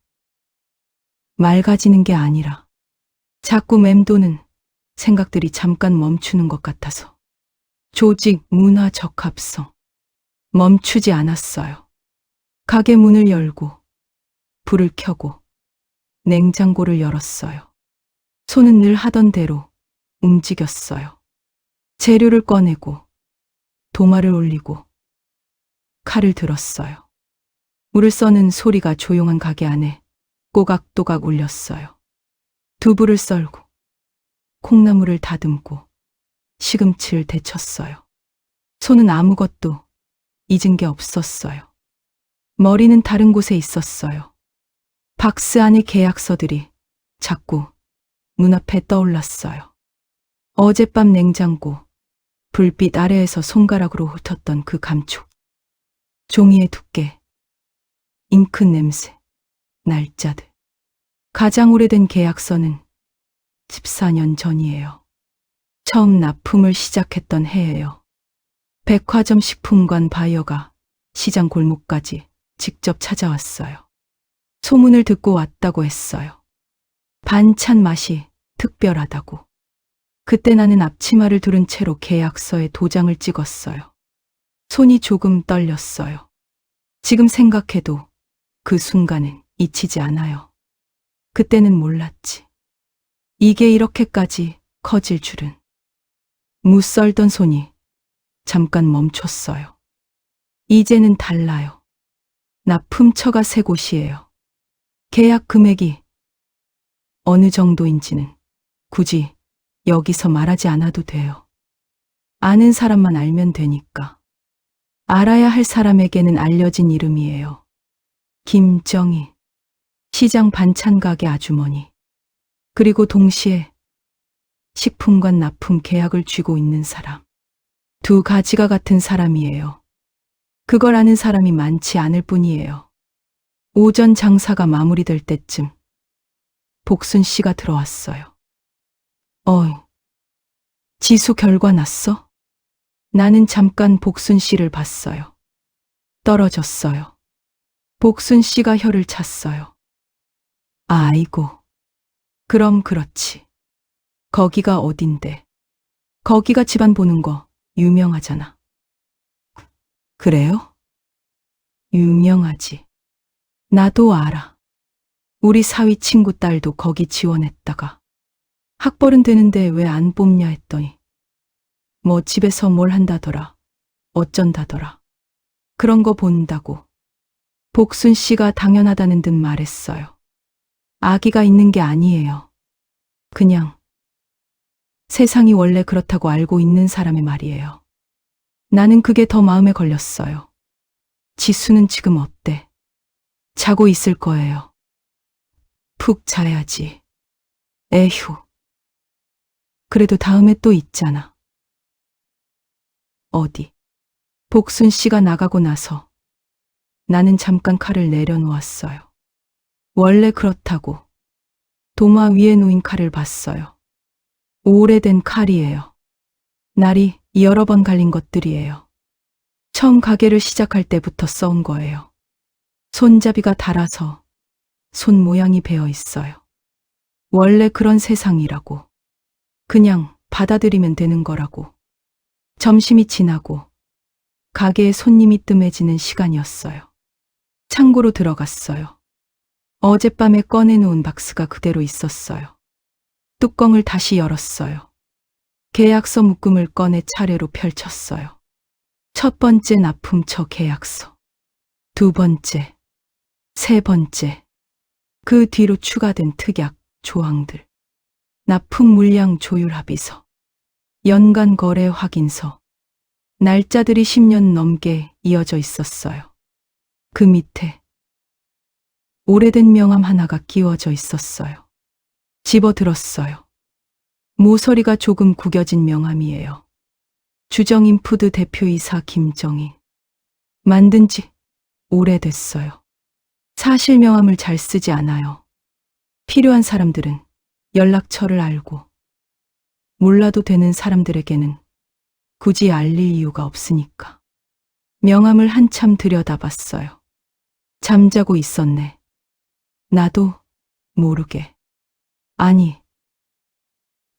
맑아지는 게 아니라 자꾸 맴도는 생각들이 잠깐 멈추는 것 같아서. 조직, 문화, 적합성. 멈추지 않았어요. 가게 문을 열고 불을 켜고 냉장고를 열었어요. 손은 늘 하던 대로 움직였어요. 재료를 꺼내고 도마를 올리고 칼을 들었어요. 물을 써는 소리가 조용한 가게 안에 꼬각또각 울렸어요. 두부를 썰고 콩나물을 다듬고 시금치를 데쳤어요. 손은 아무것도 잊은 게 없었어요. 머리는 다른 곳에 있었어요. 박스 안의 계약서들이 자꾸 눈앞에 떠올랐어요. 어젯밤 냉장고, 불빛 아래에서 손가락으로 훑었던 그 감촉. 종이의 두께, 잉크 냄새, 날짜들. 가장 오래된 계약서는 14년 전이에요. 처음 납품을 시작했던 해예요. 백화점 식품관 바이어가 시장 골목까지 직접 찾아왔어요. 소문을 듣고 왔다고 했어요. 반찬 맛이 특별하다고. 그때 나는 앞치마를 두른 채로 계약서에 도장을 찍었어요. 손이 조금 떨렸어요. 지금 생각해도 그 순간은 잊히지 않아요. 그때는 몰랐지. 이게 이렇게까지 커질 줄은. 무썰던 손이 잠깐 멈췄어요. 이제는 달라요. 납품처가 새 곳이에요. 계약 금액이 어느 정도인지는 굳이 여기서 말하지 않아도 돼요. 아는 사람만 알면 되니까. 알아야 할 사람에게는 알려진 이름이에요. 김정희. 시장 반찬 가게 아주머니. 그리고 동시에 식품관 납품 계약을 쥐고 있는 사람. 두 가지가 같은 사람이에요. 그걸 아는 사람이 많지 않을 뿐이에요. 오전 장사가 마무리될 때쯤 복순 씨가 들어왔어요. 어이, 지수 결과 났어? 나는 잠깐 복순 씨를 봤어요. 떨어졌어요. 복순 씨가 혀를 찼어요. 아이고, 그럼 그렇지. 거기가 어딘데? 거기가 집안 보는 거 유명하잖아. 그래요? 유명하지. 나도 알아. 우리 사위 친구 딸도 거기 지원했다가 학벌은 되는데 왜 안 뽑냐 했더니 뭐 집에서 뭘 한다더라. 어쩐다더라. 그런 거 본다고. 복순 씨가 당연하다는 듯 말했어요. 아기가 있는 게 아니에요. 그냥 세상이 원래 그렇다고 알고 있는 사람의 말이에요. 나는 그게 더 마음에 걸렸어요. 지수는 지금 어때? 자고 있을 거예요. 푹 자야지. 에휴. 그래도 다음에 또 있잖아. 어디? 복순 씨가 나가고 나서 나는 잠깐 칼을 내려놓았어요. 원래 그렇다고. 도마 위에 놓인 칼을 봤어요. 오래된 칼이에요. 날이 여러 번 갈린 것들이에요. 처음 가게를 시작할 때부터 써온 거예요. 손잡이가 닳아서 손 모양이 베어 있어요. 원래 그런 세상이라고. 그냥 받아들이면 되는 거라고. 점심이 지나고 가게에 손님이 뜸해지는 시간이었어요. 창고로 들어갔어요. 어젯밤에 꺼내놓은 박스가 그대로 있었어요. 뚜껑을 다시 열었어요. 계약서 묶음을 꺼내 차례로 펼쳤어요. 첫 번째 납품처 계약서. 두 번째, 세 번째. 그 뒤로 추가된 특약, 조항들. 납품 물량 조율 합의서. 연간 거래 확인서. 날짜들이 10년 넘게 이어져 있었어요. 그 밑에 오래된 명함 하나가 끼워져 있었어요. 집어들었어요. 모서리가 조금 구겨진 명함이에요. 주정인푸드 대표이사 김정희. 만든 지 오래됐어요. 사실 명함을 잘 쓰지 않아요. 필요한 사람들은 연락처를 알고, 몰라도 되는 사람들에게는 굳이 알릴 이유가 없으니까. 명함을 한참 들여다봤어요. 잠자고 있었네. 나도 모르게. 아니,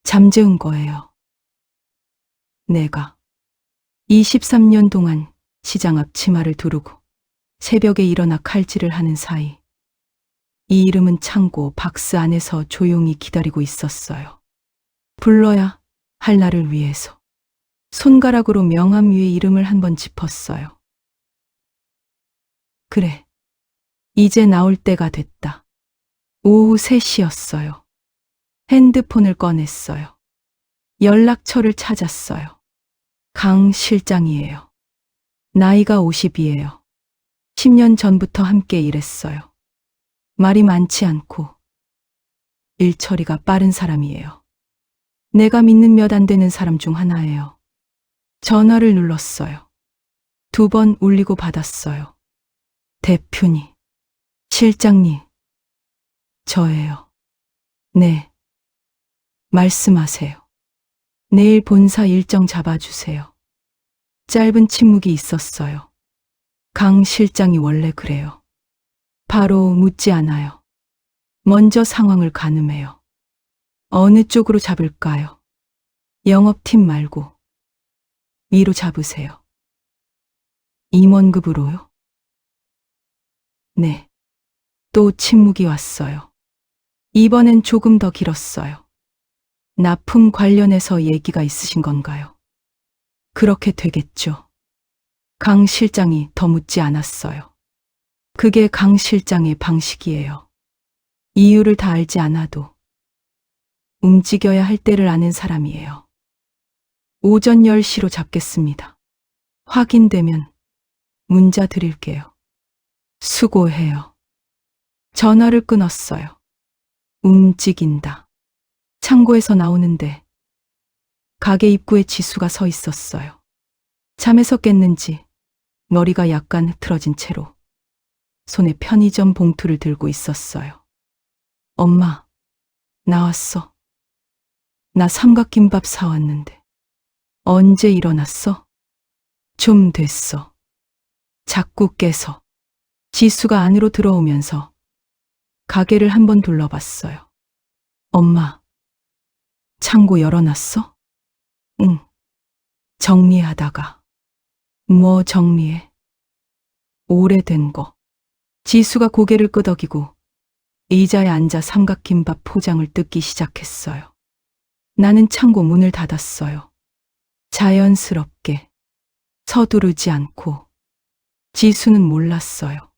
잠재운 거예요. 내가 23년 동안 시장 앞 치마를 두르고 새벽에 일어나 칼질을 하는 사이 이 이름은 창고 박스 안에서 조용히 기다리고 있었어요. 불러야 할 날을 위해서. 손가락으로 명함 위에 이름을 한번 짚었어요. 그래, 이제 나올 때가 됐다. 오후 3시였어요. 핸드폰을 꺼냈어요. 연락처를 찾았어요. 강 실장이에요. 나이가 50이에요. 10년 전부터 함께 일했어요. 말이 많지 않고 일 처리가 빠른 사람이에요. 내가 믿는 몇 안 되는 사람 중 하나예요. 전화를 눌렀어요. 2번 울리고 받았어요. 대표님, 실장님, 저예요. 네, 말씀하세요. 내일 본사 일정 잡아주세요. 짧은 침묵이 있었어요. 강 실장이 원래 그래요. 바로 묻지 않아요. 먼저 상황을 가늠해요. 어느 쪽으로 잡을까요? 영업팀 말고 위로 잡으세요. 임원급으로요? 네. 또 침묵이 왔어요. 이번엔 조금 더 길었어요. 납품 관련해서 얘기가 있으신 건가요? 그렇게 되겠죠. 강 실장이 더 묻지 않았어요. 그게 강 실장의 방식이에요. 이유를 다 알지 않아도 움직여야 할 때를 아는 사람이에요. 오전 10시로 잡겠습니다. 확인되면 문자 드릴게요. 수고해요. 전화를 끊었어요. 움직인다. 창고에서 나오는데 가게 입구에 지수가 서 있었어요. 잠에서 깼는지 머리가 약간 흐트러진 채로 손에 편의점 봉투를 들고 있었어요. 엄마, 나왔어. 나 삼각김밥 사왔는데. 언제 일어났어? 좀 됐어. 자꾸 깨서. 지수가 안으로 들어오면서 가게를 한번 둘러봤어요. 엄마, 창고 열어놨어? 응. 정리하다가. 뭐 정리해? 오래된 거. 지수가 고개를 끄덕이고 의자에 앉아 삼각김밥 포장을 뜯기 시작했어요. 나는 창고 문을 닫았어요. 자연스럽게. 서두르지 않고. 지수는 몰랐어요.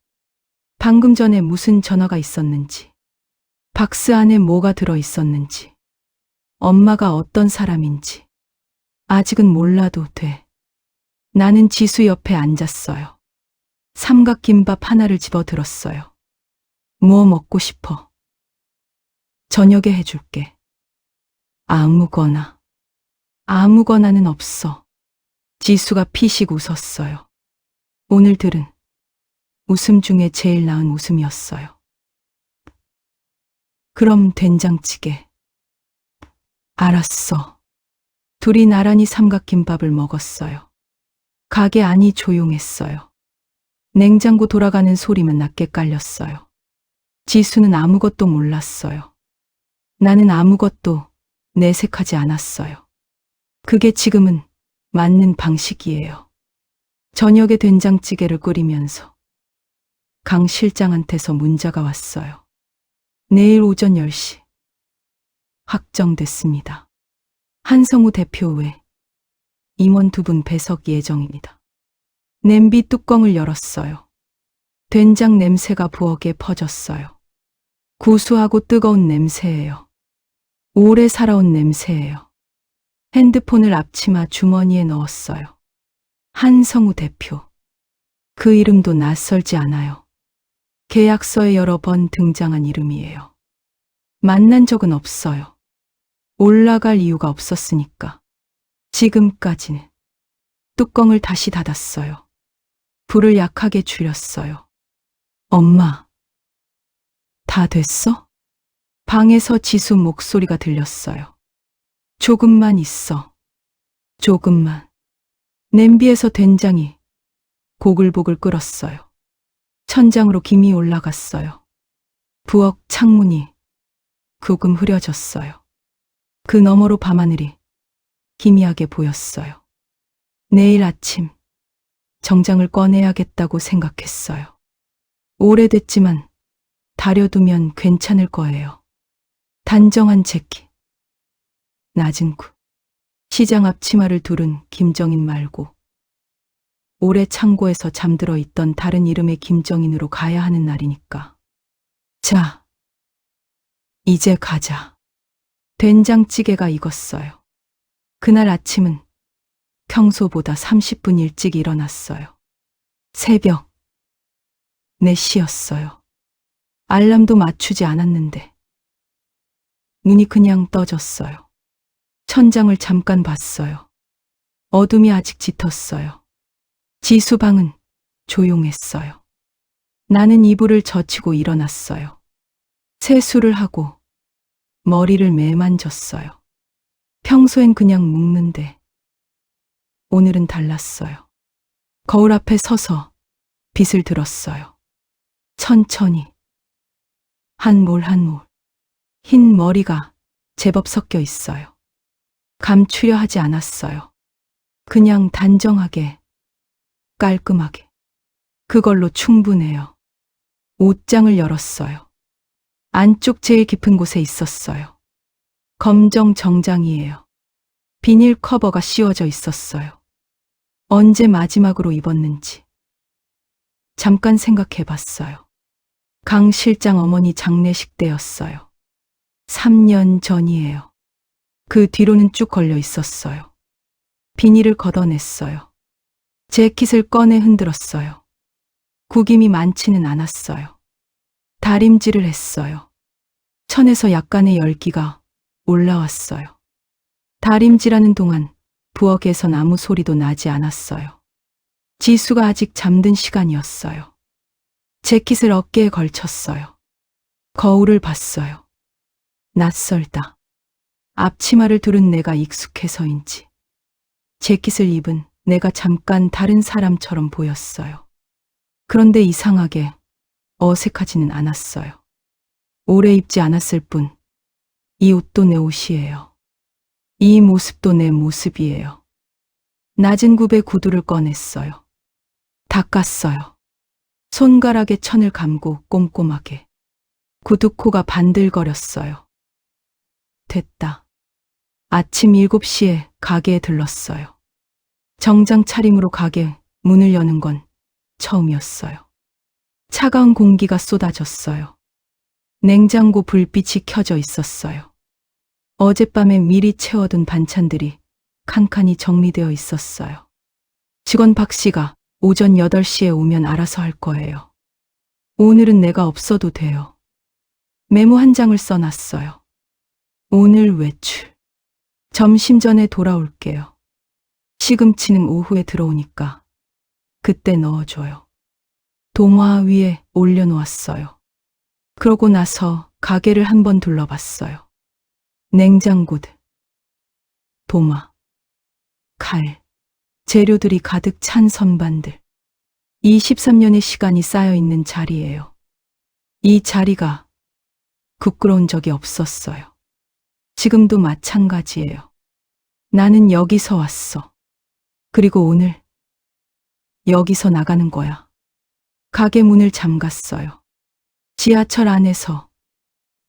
방금 전에 무슨 전화가 있었는지, 박스 안에 뭐가 들어 있었는지, 엄마가 어떤 사람인지. 아직은 몰라도 돼. 나는 지수 옆에 앉았어요. 삼각김밥 하나를 집어 들었어요. 뭐 먹고 싶어? 저녁에 해줄게. 아무거나. 아무거나는 없어. 지수가 피식 웃었어요. 오늘들은 웃음 중에 제일 나은 웃음이었어요. 그럼 된장찌개. 알았어. 둘이 나란히 삼각김밥을 먹었어요. 가게 안이 조용했어요. 냉장고 돌아가는 소리만 낮게 깔렸어요. 지수는 아무것도 몰랐어요. 나는 아무것도 내색하지 않았어요. 그게 지금은 맞는 방식이에요. 저녁에 된장찌개를 끓이면서 강 실장한테서 문자가 왔어요. 내일 오전 10시. 확정됐습니다. 한성우 대표 외 임원 2분 배석 예정입니다. 냄비 뚜껑을 열었어요. 된장 냄새가 부엌에 퍼졌어요. 구수하고 뜨거운 냄새예요. 오래 살아온 냄새예요. 핸드폰을 앞치마 주머니에 넣었어요. 한성우 대표. 그 이름도 낯설지 않아요. 계약서에 여러 번 등장한 이름이에요. 만난 적은 없어요. 올라갈 이유가 없었으니까. 지금까지는. 뚜껑을 다시 닫았어요. 불을 약하게 줄였어요. 엄마. 다 됐어? 방에서 지수 목소리가 들렸어요. 조금만 있어. 조금만. 냄비에서 된장이 보글보글 끓었어요. 천장으로 김이 올라갔어요. 부엌 창문이 조금 흐려졌어요. 그 너머로 밤하늘이 기미하게 보였어요. 내일 아침 정장을 꺼내야겠다고 생각했어요. 오래됐지만 다려두면 괜찮을 거예요. 단정한 재킷, 낮은 구, 시장 앞치마를 두른 김정인 말고 올해 창고에서 잠들어 있던 다른 이름의 김정인으로 가야 하는 날이니까. 자, 이제 가자. 된장찌개가 익었어요. 그날 아침은 평소보다 30분 일찍 일어났어요. 새벽 4시였어요. 알람도 맞추지 않았는데 눈이 그냥 떠졌어요. 천장을 잠깐 봤어요. 어둠이 아직 짙었어요. 지수 방은 조용했어요. 나는 이불을 젖히고 일어났어요. 세수를 하고 머리를 매만졌어요. 평소엔 그냥 묶는데 오늘은 달랐어요. 거울 앞에 서서 빗을 들었어요. 천천히 한 몰 한 몰. 흰 머리가 제법 섞여 있어요. 감추려 하지 않았어요. 그냥 단정하게, 깔끔하게. 그걸로 충분해요. 옷장을 열었어요. 안쪽 제일 깊은 곳에 있었어요. 검정 정장이에요. 비닐 커버가 씌워져 있었어요. 언제 마지막으로 입었는지 잠깐 생각해 봤어요. 강 실장 어머니 장례식 때였어요. 3년 전이에요. 그 뒤로는 쭉 걸려 있었어요. 비닐을 걷어냈어요. 재킷을 꺼내 흔들었어요. 구김이 많지는 않았어요. 다림질을 했어요. 천에서 약간의 열기가 올라왔어요. 다림질하는 동안 부엌에선 아무 소리도 나지 않았어요. 지수가 아직 잠든 시간이었어요. 재킷을 어깨에 걸쳤어요. 거울을 봤어요. 낯설다. 앞치마를 두른 내가 익숙해서인지 재킷을 입은 내가 잠깐 다른 사람처럼 보였어요. 그런데 이상하게 어색하지는 않았어요. 오래 입지 않았을 뿐 이 옷도 내 옷이에요. 이 모습도 내 모습이에요. 낮은 굽에 구두를 꺼냈어요. 닦았어요. 손가락에 천을 감고 꼼꼼하게. 구두코가 반들거렸어요. 됐다. 아침 7시에 가게에 들렀어요. 정장 차림으로 가게 문을 여는 건 처음이었어요. 차가운 공기가 쏟아졌어요. 냉장고 불빛이 켜져 있었어요. 어젯밤에 미리 채워둔 반찬들이 칸칸이 정리되어 있었어요. 직원 박 씨가 오전 8시에 오면 알아서 할 거예요. 오늘은 내가 없어도 돼요. 메모 한 장을 써놨어요. 오늘 외출. 점심 전에 돌아올게요. 시금치는 오후에 들어오니까 그때 넣어줘요. 도마 위에 올려놓았어요. 그러고 나서 가게를 한번 둘러봤어요. 냉장고, 도마, 칼, 재료들이 가득 찬 선반들. 23년의 시간이 쌓여있는 자리예요. 이 자리가 부끄러운 적이 없었어요. 지금도 마찬가지예요. 나는 여기서 왔어. 그리고 오늘 여기서 나가는 거야. 가게 문을 잠갔어요. 지하철 안에서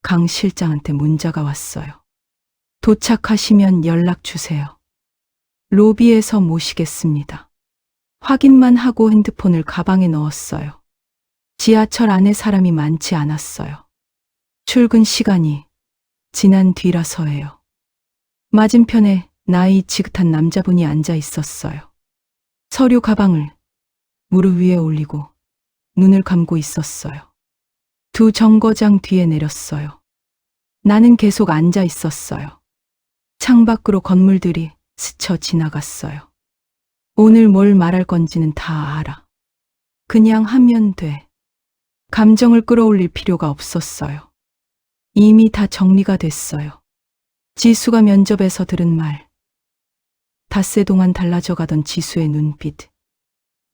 강 실장한테 문자가 왔어요. 도착하시면 연락 주세요. 로비에서 모시겠습니다. 확인만 하고 핸드폰을 가방에 넣었어요. 지하철 안에 사람이 많지 않았어요. 출근 시간이 지난 뒤라서예요. 맞은편에 나이 지긋한 남자분이 앉아 있었어요. 서류 가방을 무릎 위에 올리고 눈을 감고 있었어요. 두 정거장 뒤에 내렸어요. 나는 계속 앉아 있었어요. 창밖으로 건물들이 스쳐 지나갔어요. 오늘 뭘 말할 건지는 다 알아. 그냥 하면 돼. 감정을 끌어올릴 필요가 없었어요. 이미 다 정리가 됐어요. 지수가 면접에서 들은 말. 닷새 동안 달라져 가던 지수의 눈빛.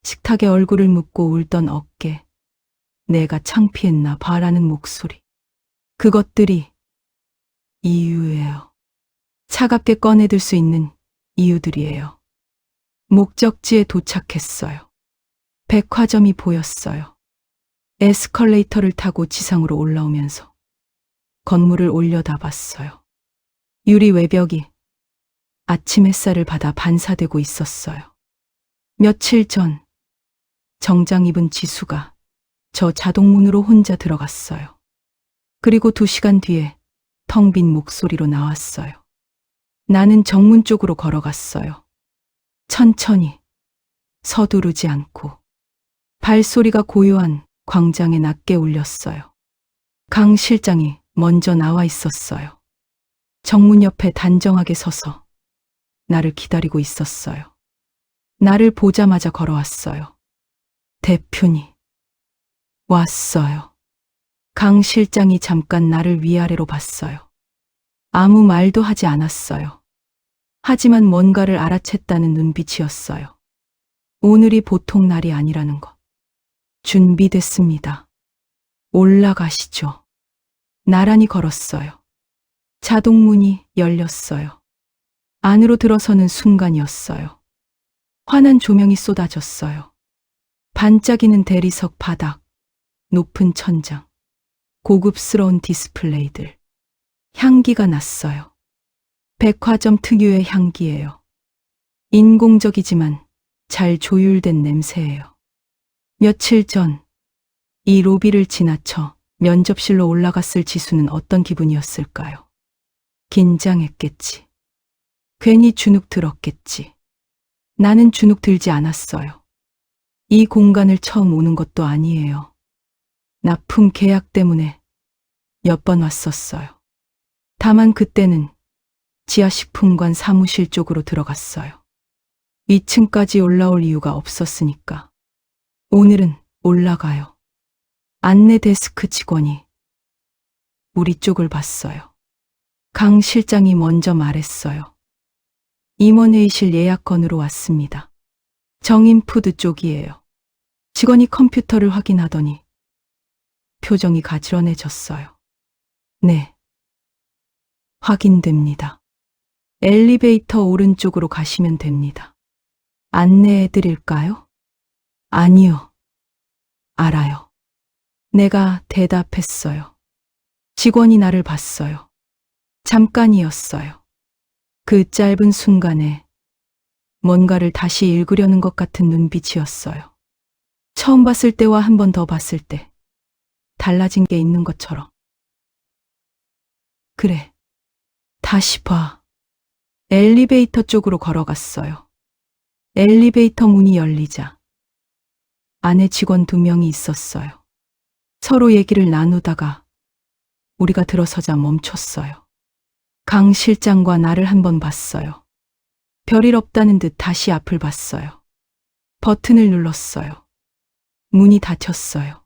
식탁에 얼굴을 묻고 울던 어깨. 내가 창피했나 봐라는 목소리. 그것들이 이유예요. 차갑게 꺼내들 수 있는 이유들이에요. 목적지에 도착했어요. 백화점이 보였어요. 에스컬레이터를 타고 지상으로 올라오면서 건물을 올려다봤어요. 유리 외벽이 아침 햇살을 받아 반사되고 있었어요. 며칠 전 정장 입은 지수가 저 자동문으로 혼자 들어갔어요. 그리고 2시간 뒤에 텅 빈 목소리로 나왔어요. 나는 정문 쪽으로 걸어갔어요. 천천히, 서두르지 않고. 발소리가 고요한 광장에 낮게 울렸어요. 강 실장이 먼저 나와 있었어요. 정문 옆에 단정하게 서서 나를 기다리고 있었어요. 나를 보자마자 걸어왔어요. 대표님, 왔어요. 강 실장이 잠깐 나를 위아래로 봤어요. 아무 말도 하지 않았어요. 하지만 뭔가를 알아챘다는 눈빛이었어요. 오늘이 보통 날이 아니라는 것. 준비됐습니다. 올라가시죠. 나란히 걸었어요. 자동문이 열렸어요. 안으로 들어서는 순간이었어요. 환한 조명이 쏟아졌어요. 반짝이는 대리석 바닥, 높은 천장, 고급스러운 디스플레이들. 향기가 났어요. 백화점 특유의 향기예요. 인공적이지만 잘 조율된 냄새예요. 며칠 전 이 로비를 지나쳐 면접실로 올라갔을 지수는 어떤 기분이었을까요? 긴장했겠지. 괜히 주눅 들었겠지. 나는 주눅 들지 않았어요. 이 공간을 처음 오는 것도 아니에요. 납품 계약 때문에 몇 번 왔었어요. 다만 그때는 지하식품관 사무실 쪽으로 들어갔어요. 2층까지 올라올 이유가 없었으니까. 오늘은 올라가요. 안내 데스크 직원이 우리 쪽을 봤어요. 강 실장이 먼저 말했어요. 임원회의실 예약건으로 왔습니다. 정인푸드 쪽이에요. 직원이 컴퓨터를 확인하더니 표정이 가지런해졌어요. 네. 확인됩니다. 엘리베이터 오른쪽으로 가시면 됩니다. 안내해 드릴까요? 아니요. 알아요. 내가 대답했어요. 직원이 나를 봤어요. 잠깐이었어요. 그 짧은 순간에 뭔가를 다시 읽으려는 것 같은 눈빛이었어요. 처음 봤을 때와 한 번 더 봤을 때 달라진 게 있는 것처럼. 그래. 다시 봐. 엘리베이터 쪽으로 걸어갔어요. 엘리베이터 문이 열리자 안에 직원 2명이 있었어요. 서로 얘기를 나누다가 우리가 들어서자 멈췄어요. 강 실장과 나를 한번 봤어요. 별일 없다는 듯 다시 앞을 봤어요. 버튼을 눌렀어요. 문이 닫혔어요.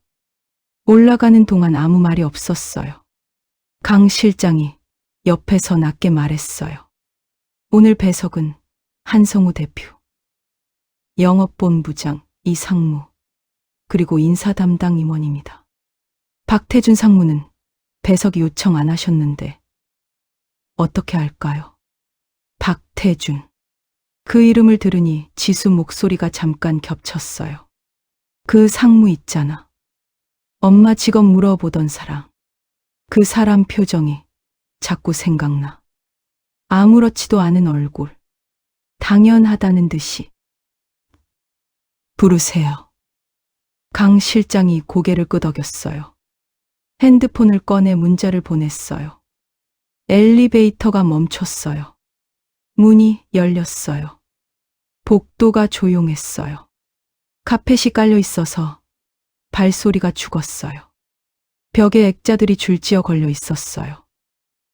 올라가는 동안 아무 말이 없었어요. 강 실장이 옆에서 낮게 말했어요. 오늘 배석은 한성우 대표, 영업본부장 이상무, 그리고 인사 담당 임원입니다. 박태준 상무는 배석 요청 안 하셨는데 어떻게 할까요? 박태준. 그 이름을 들으니 지수 목소리가 잠깐 겹쳤어요. 그 상무 있잖아. 엄마 직업 물어보던 사람. 그 사람 표정이 자꾸 생각나. 아무렇지도 않은 얼굴. 당연하다는 듯이. 부르세요. 강 실장이 고개를 끄덕였어요. 핸드폰을 꺼내 문자를 보냈어요. 엘리베이터가 멈췄어요. 문이 열렸어요. 복도가 조용했어요. 카펫이 깔려 있어서 발소리가 죽었어요. 벽에 액자들이 줄지어 걸려 있었어요.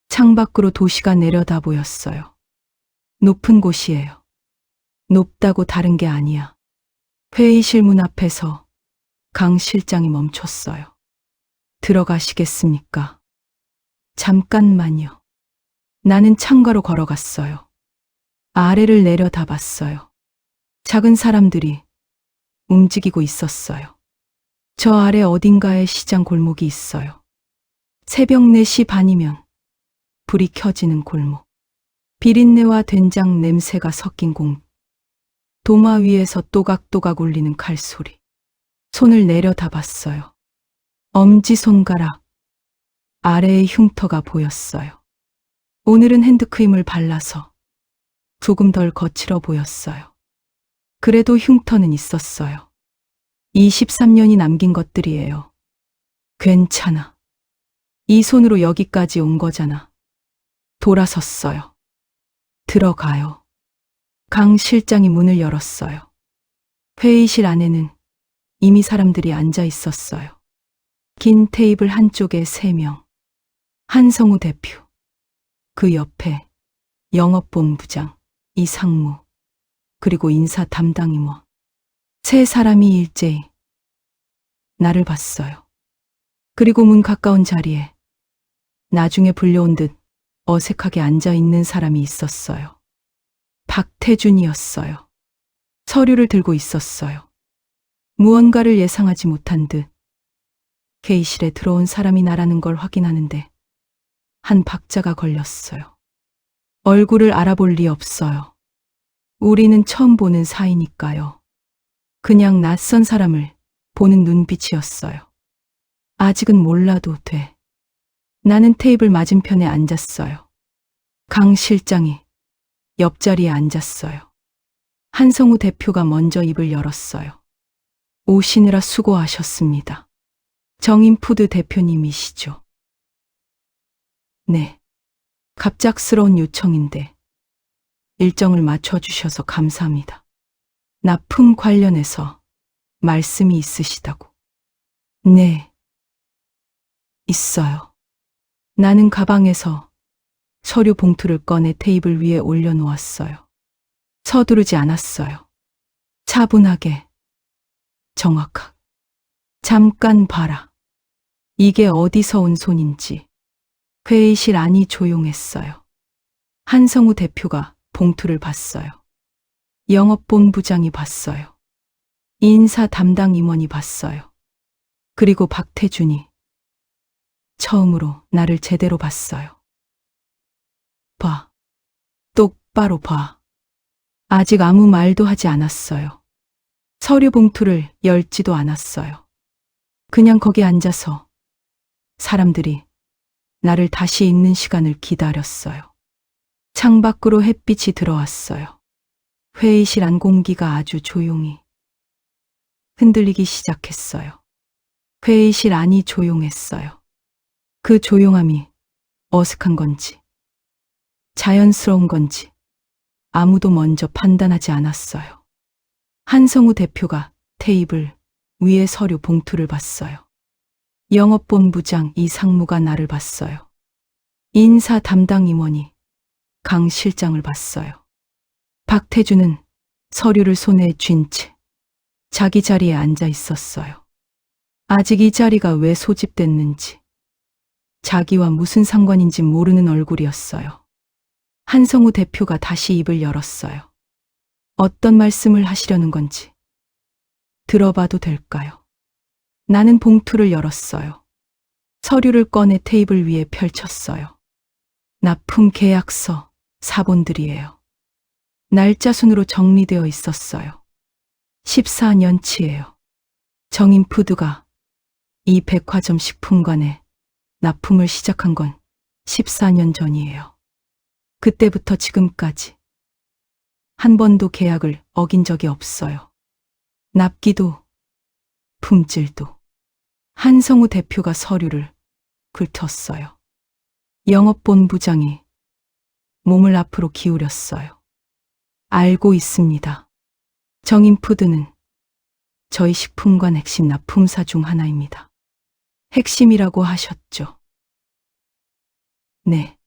창밖으로 도시가 내려다 보였어요. 높은 곳이에요. 높다고 다른 게 아니야. 회의실 문 앞에서 강 실장이 멈췄어요. 들어가시겠습니까? 잠깐만요. 나는 창가로 걸어갔어요. 아래를 내려다 봤어요. 작은 사람들이 움직이고 있었어요. 저 아래 어딘가에 시장 골목이 있어요. 새벽 4시 반이면 불이 켜지는 골목. 비린내와 된장 냄새가 섞인 공. 도마 위에서 또각또각 울리는 칼소리. 손을 내려다 봤어요. 엄지손가락. 아래의 흉터가 보였어요. 오늘은 핸드크림을 발라서 조금 덜 거칠어 보였어요. 그래도 흉터는 있었어요. 23년이 남긴 것들이에요. 괜찮아. 이 손으로 여기까지 온 거잖아. 돌아섰어요. 들어가요. 강 실장이 문을 열었어요. 회의실 안에는 이미 사람들이 앉아 있었어요. 긴 테이블 한쪽에 3명. 한성우 대표. 그 옆에 영업본부장 이상무. 그리고 인사 담당 임원. 3사람이 일제히 나를 봤어요. 그리고 문 가까운 자리에 나중에 불려온 듯 어색하게 앉아 있는 사람이 있었어요. 박태준이었어요. 서류를 들고 있었어요. 무언가를 예상하지 못한 듯 회의실에 들어온 사람이 나라는 걸 확인하는데 한 박자가 걸렸어요. 얼굴을 알아볼 리 없어요. 우리는 처음 보는 사이니까요. 그냥 낯선 사람을 보는 눈빛이었어요. 아직은 몰라도 돼. 나는 테이블 맞은편에 앉았어요. 강 실장이 옆자리에 앉았어요. 한성우 대표가 먼저 입을 열었어요. 오시느라 수고하셨습니다. 정인푸드 대표님이시죠? 네. 갑작스러운 요청인데 일정을 맞춰주셔서 감사합니다. 납품 관련해서 말씀이 있으시다고. 네. 있어요. 나는 가방에서 서류 봉투를 꺼내 테이블 위에 올려놓았어요. 서두르지 않았어요. 차분하게, 정확하게. 잠깐 봐라. 이게 어디서 온 손인지. 회의실 안이 조용했어요. 한성우 대표가 봉투를 봤어요. 영업본부장이 봤어요. 인사 담당 임원이 봤어요. 그리고 박태준이 처음으로 나를 제대로 봤어요. 봐. 똑바로 봐. 아직 아무 말도 하지 않았어요. 서류 봉투를 열지도 않았어요. 그냥 거기 앉아서 사람들이 나를 다시 읽는 시간을 기다렸어요. 창밖으로 햇빛이 들어왔어요. 회의실 안 공기가 아주 조용히 흔들리기 시작했어요. 회의실 안이 조용했어요. 그 조용함이 어색한 건지 자연스러운 건지 아무도 먼저 판단하지 않았어요. 한성우 대표가 테이블 위에 서류 봉투를 봤어요. 영업본부장 이상무가 나를 봤어요. 인사 담당 임원이 강 실장을 봤어요. 박태준은 서류를 손에 쥔 채 자기 자리에 앉아 있었어요. 아직 이 자리가 왜 소집됐는지, 자기와 무슨 상관인지 모르는 얼굴이었어요. 한성우 대표가 다시 입을 열었어요. 어떤 말씀을 하시려는 건지 들어봐도 될까요? 나는 봉투를 열었어요. 서류를 꺼내 테이블 위에 펼쳤어요. 납품 계약서, 사본들이에요. 날짜 순으로 정리되어 있었어요. 14년치예요. 정인푸드가 이 백화점 식품관에 납품을 시작한 건 14년 전이에요. 그때부터 지금까지 한 번도 계약을 어긴 적이 없어요. 납기도, 품질도. 한성우 대표가 서류를 긁혔어요. 영업본부장이 몸을 앞으로 기울였어요. 알고 있습니다. 정인푸드는 저희 식품관 핵심 납품사 중 하나입니다. 핵심이라고 하셨죠? 네.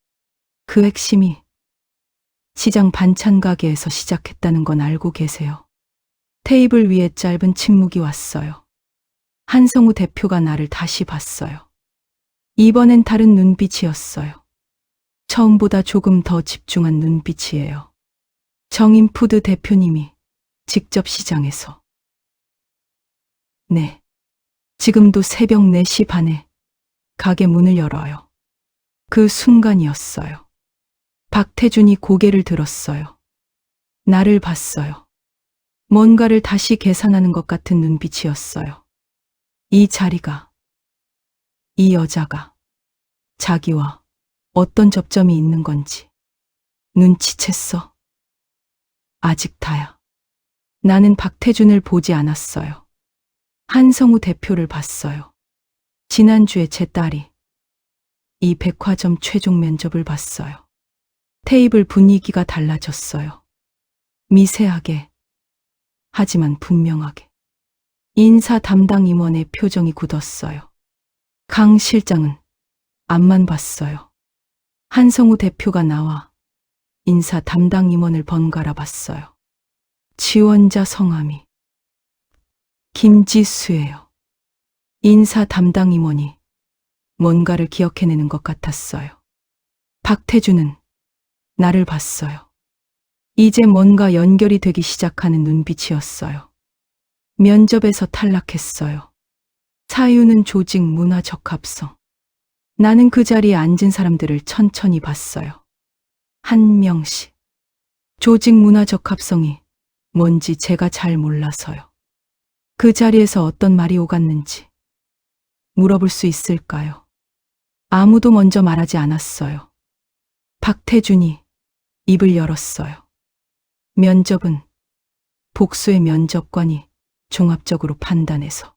그 핵심이 시장 반찬 가게에서 시작했다는 건 알고 계세요. 테이블 위에 짧은 침묵이 왔어요. 한성우 대표가 나를 다시 봤어요. 이번엔 다른 눈빛이었어요. 처음보다 조금 더 집중한 눈빛이에요. 정인푸드 대표님이 직접 시장에서. 네. 지금도 새벽 4시 반에 가게 문을 열어요. 그 순간이었어요. 박태준이 고개를 들었어요. 나를 봤어요. 뭔가를 다시 계산하는 것 같은 눈빛이었어요. 이 자리가, 이 여자가 자기와 어떤 접점이 있는 건지 눈치챘어. 아직 다야. 나는 박태준을 보지 않았어요. 한성우 대표를 봤어요. 지난주에 제 딸이 이 백화점 최종 면접을 봤어요. 테이블 분위기가 달라졌어요. 미세하게, 하지만 분명하게. 인사 담당 임원의 표정이 굳었어요. 강 실장은 앞만 봤어요. 한성우 대표가 나와 인사 담당 임원을 번갈아 봤어요. 지원자 성함이 김지수예요. 인사 담당 임원이 뭔가를 기억해내는 것 같았어요. 박태준은 나를 봤어요. 이제 뭔가 연결이 되기 시작하는 눈빛이었어요. 면접에서 탈락했어요. 사유는 조직 문화 적합성. 나는 그 자리에 앉은 사람들을 천천히 봤어요. 한 명씩. 조직 문화 적합성이 뭔지 제가 잘 몰라서요. 그 자리에서 어떤 말이 오갔는지 물어볼 수 있을까요? 아무도 먼저 말하지 않았어요. 박태준이 입을 열었어요. 면접은 복수의 면접관이 종합적으로 판단해서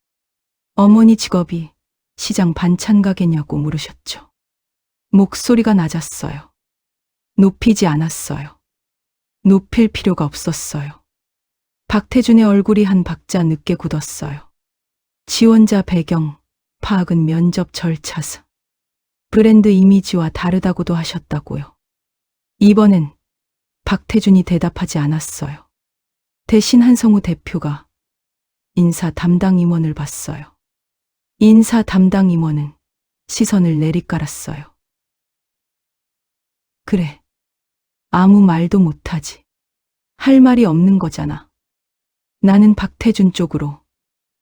어머니 직업이 시장 반찬 가게냐고 물으셨죠. 목소리가 낮았어요. 높이지 않았어요. 높일 필요가 없었어요. 박태준의 얼굴이 한 박자 늦게 굳었어요. 지원자 배경, 파악은 면접 절차서 브랜드 이미지와 다르다고도 하셨다고요. 이번엔 박태준이 대답하지 않았어요. 대신 한성우 대표가 인사 담당 임원을 봤어요. 인사 담당 임원은 시선을 내리깔았어요. 그래. 아무 말도 못하지. 할 말이 없는 거잖아. 나는 박태준 쪽으로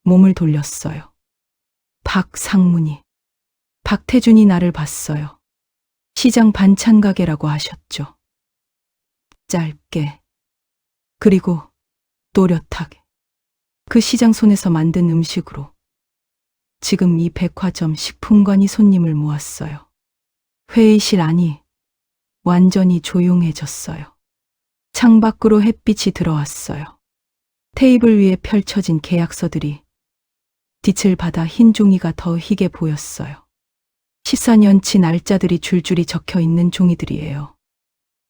몸을 돌렸어요. 박상문이. 박태준이 나를 봤어요. 시장 반찬 가게라고 하셨죠. 짧게. 그리고 또렷하게. 그 시장 손에서 만든 음식으로. 지금 이 백화점 식품관이 손님을 모았어요. 회의실 안이 완전히 조용해졌어요. 창밖으로 햇빛이 들어왔어요. 테이블 위에 펼쳐진 계약서들이 빛을 받아 흰 종이가 더 희게 보였어요. 14년치 날짜들이 줄줄이 적혀 있는 종이들이에요.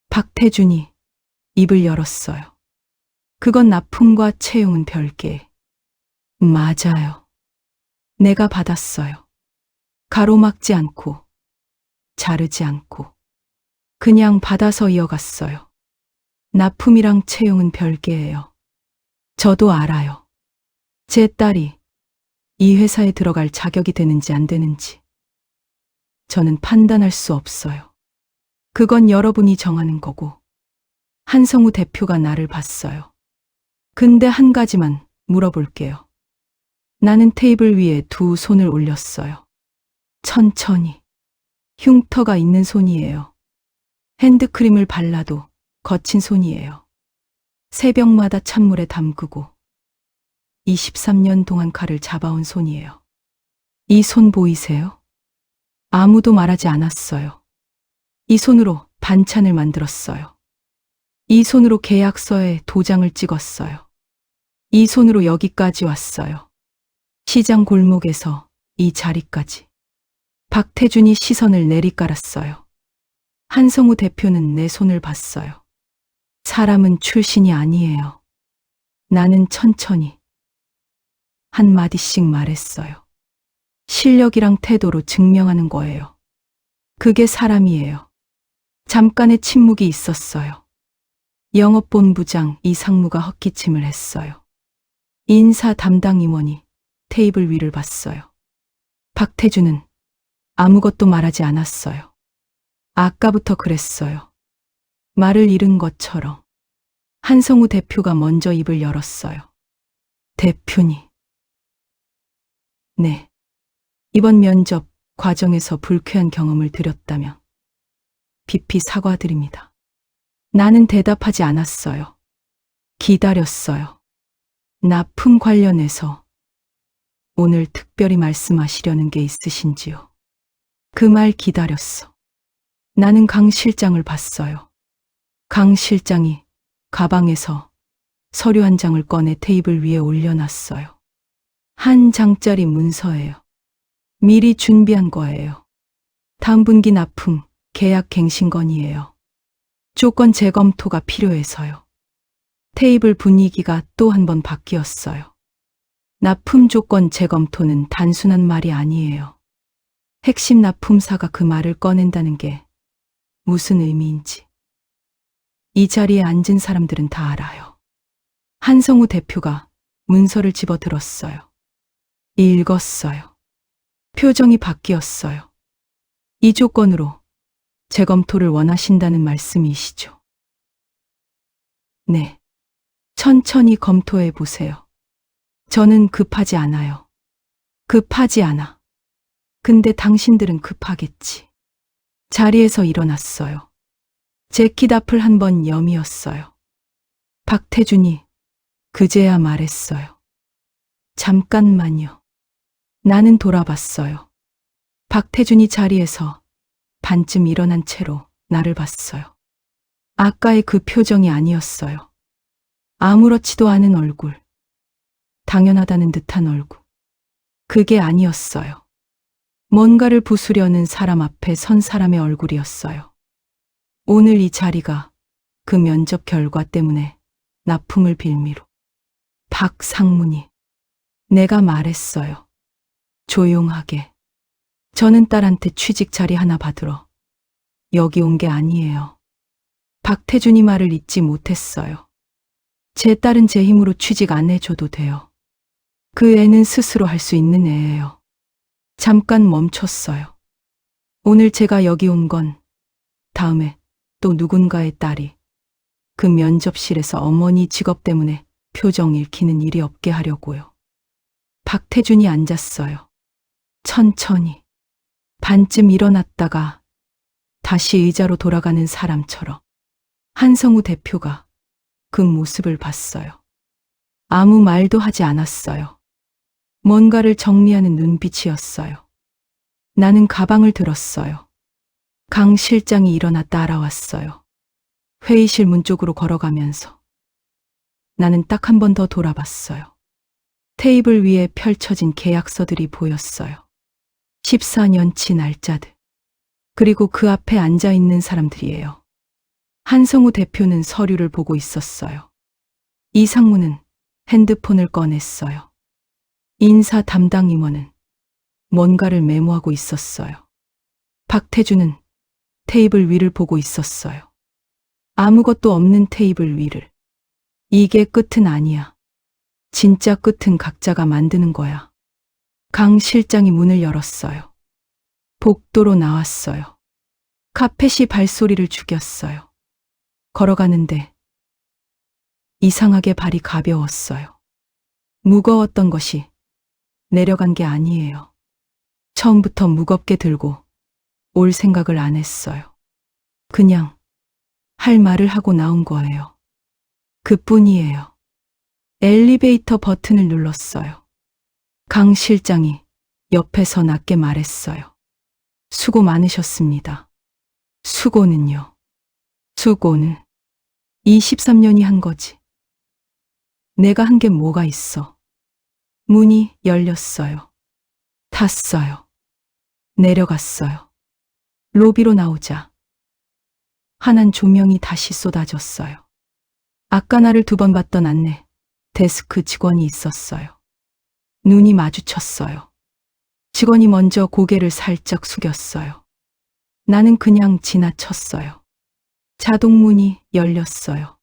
박태준이 입을 열었어요. 그건 납품과 채용은 별개. 맞아요. 내가 받았어요. 가로막지 않고, 자르지 않고, 그냥 받아서 이어갔어요. 납품이랑 채용은 별개예요. 저도 알아요. 제 딸이 이 회사에 들어갈 자격이 되는지 안 되는지. 저는 판단할 수 없어요. 그건 여러분이 정하는 거고. 한성우 대표가 나를 봤어요. 근데 한 가지만 물어볼게요. 나는 테이블 위에 두 손을 올렸어요. 천천히. 흉터가 있는 손이에요. 핸드크림을 발라도 거친 손이에요. 새벽마다 찬물에 담그고 23년 동안 칼을 잡아온 손이에요. 이 손 보이세요? 아무도 말하지 않았어요. 이 손으로 반찬을 만들었어요. 이 손으로 계약서에 도장을 찍었어요. 이 손으로 여기까지 왔어요. 시장 골목에서 이 자리까지. 박태준이 시선을 내리깔았어요. 한성우 대표는 내 손을 봤어요. 사람은 출신이 아니에요. 나는 천천히 한마디씩 말했어요. 실력이랑 태도로 증명하는 거예요. 그게 사람이에요. 잠깐의 침묵이 있었어요. 영업본부장 이상무가 헛기침을 했어요. 인사 담당 임원이 테이블 위를 봤어요. 박태준은 아무것도 말하지 않았어요. 아까부터 그랬어요. 말을 잃은 것처럼. 한성우 대표가 먼저 입을 열었어요. 대표님. 네. 이번 면접 과정에서 불쾌한 경험을 드렸다면 깊이 사과드립니다. 나는 대답하지 않았어요. 기다렸어요. 납품 관련해서 오늘 특별히 말씀하시려는 게 있으신지요? 그 말 기다렸어. 나는 강 실장을 봤어요. 강 실장이 가방에서 서류 한 장을 꺼내 테이블 위에 올려놨어요. 한 장짜리 문서예요. 미리 준비한 거예요. 다음 분기 납품, 계약 갱신건이에요. 조건 재검토가 필요해서요. 테이블 분위기가 또 한 번 바뀌었어요. 납품 조건 재검토는 단순한 말이 아니에요. 핵심 납품사가 그 말을 꺼낸다는 게 무슨 의미인지. 이 자리에 앉은 사람들은 다 알아요. 한성우 대표가 문서를 집어들었어요. 읽었어요. 표정이 바뀌었어요. 이 조건으로 재검토를 원하신다는 말씀이시죠? 네. 천천히 검토해 보세요. 저는 급하지 않아요. 급하지 않아. 근데 당신들은 급하겠지. 자리에서 일어났어요. 재킷 앞을 한번 여미었어요. 박태준이 그제야 말했어요. 잠깐만요. 나는 돌아봤어요. 박태준이 자리에서 반쯤 일어난 채로 나를 봤어요. 아까의 그 표정이 아니었어요. 아무렇지도 않은 얼굴. 당연하다는 듯한 얼굴. 그게 아니었어요. 뭔가를 부수려는 사람 앞에 선 사람의 얼굴이었어요. 오늘 이 자리가 그 면접 결과 때문에 납품을 빌미로. 박상문이. 내가 말했어요. 조용하게. 저는 딸한테 취직 자리 하나 받으러 여기 온 게 아니에요. 박태준이 말을 잊지 못했어요. 제 딸은 제 힘으로 취직 안 해줘도 돼요. 그 애는 스스로 할 수 있는 애예요. 잠깐 멈췄어요. 오늘 제가 여기 온 건 다음에 또 누군가의 딸이 그 면접실에서 어머니 직업 때문에 표정 읽히는 일이 없게 하려고요. 박태준이 앉았어요. 천천히. 반쯤 일어났다가 다시 의자로 돌아가는 사람처럼. 한성우 대표가 그 모습을 봤어요. 아무 말도 하지 않았어요. 뭔가를 정리하는 눈빛이었어요. 나는 가방을 들었어요. 강 실장이 일어나 따라왔어요. 회의실 문 쪽으로 걸어가면서 나는 딱 한 번 더 돌아봤어요. 테이블 위에 펼쳐진 계약서들이 보였어요. 14년치 날짜들. 그리고 그 앞에 앉아 있는 사람들이에요. 한성우 대표는 서류를 보고 있었어요. 이상무는 핸드폰을 꺼냈어요. 인사 담당 임원은 뭔가를 메모하고 있었어요. 박태준은 테이블 위를 보고 있었어요. 아무것도 없는 테이블 위를. 이게 끝은 아니야. 진짜 끝은 각자가 만드는 거야. 강 실장이 문을 열었어요. 복도로 나왔어요. 카펫이 발소리를 죽였어요. 걸어가는데 이상하게 발이 가벼웠어요. 무거웠던 것이 내려간 게 아니에요. 처음부터 무겁게 들고 올 생각을 안 했어요. 그냥 할 말을 하고 나온 거예요. 그뿐이에요. 엘리베이터 버튼을 눌렀어요. 강 실장이 옆에서 낮게 말했어요. 수고 많으셨습니다. 수고는요. 수고는 23년이 한 거지. 내가 한 게 뭐가 있어. 문이 열렸어요. 탔어요. 내려갔어요. 로비로 나오자 환한 조명이 다시 쏟아졌어요. 아까 나를 2번 봤던 안내 데스크 직원이 있었어요. 눈이 마주쳤어요. 직원이 먼저 고개를 살짝 숙였어요. 나는 그냥 지나쳤어요. 자동문이 열렸어요.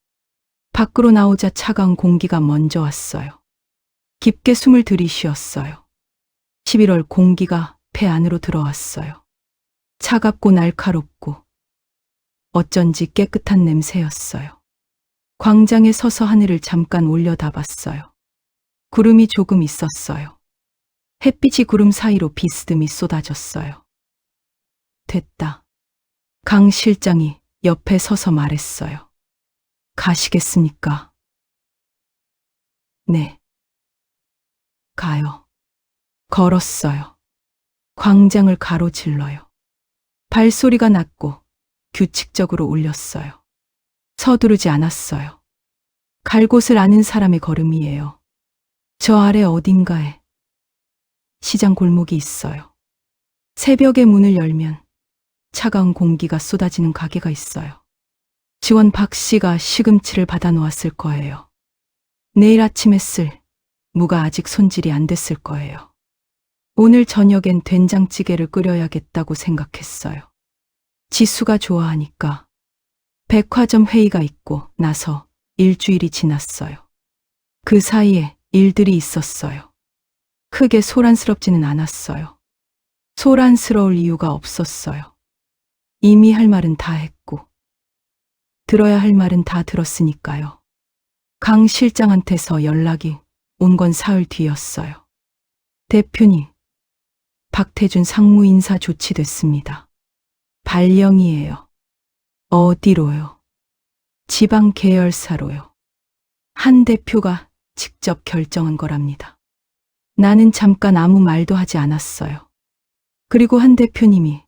밖으로 나오자 차가운 공기가 먼저 왔어요. 깊게 숨을 들이쉬었어요. 11월 공기가 배 안으로 들어왔어요. 차갑고 날카롭고 어쩐지 깨끗한 냄새였어요. 광장에 서서 하늘을 잠깐 올려다봤어요. 구름이 조금 있었어요. 햇빛이 구름 사이로 비스듬히 쏟아졌어요. 됐다. 강 실장이 옆에 서서 말했어요. 가시겠습니까? 네. 가요. 걸었어요. 광장을 가로질러요. 발소리가 났고 규칙적으로 울렸어요. 서두르지 않았어요. 갈 곳을 아는 사람의 걸음이에요. 저 아래 어딘가에 시장 골목이 있어요. 새벽에 문을 열면 차가운 공기가 쏟아지는 가게가 있어요. 직원 박 씨가 시금치를 받아 놓았을 거예요. 내일 아침에 쓸 무가 아직 손질이 안 됐을 거예요. 오늘 저녁엔 된장찌개를 끓여야겠다고 생각했어요. 지수가 좋아하니까. 백화점 회의가 있고 나서 일주일이 지났어요. 그 사이에 일들이 있었어요. 크게 소란스럽지는 않았어요. 소란스러울 이유가 없었어요. 이미 할 말은 다 했고 들어야 할 말은 다 들었으니까요. 강 실장한테서 연락이 온 건 사흘 뒤였어요. 대표님, 박태준 상무 인사 조치됐습니다. 발령이에요. 어디로요? 지방 계열사로요. 한 대표가 직접 결정한 거랍니다. 나는 잠깐 아무 말도 하지 않았어요. 그리고 한 대표님이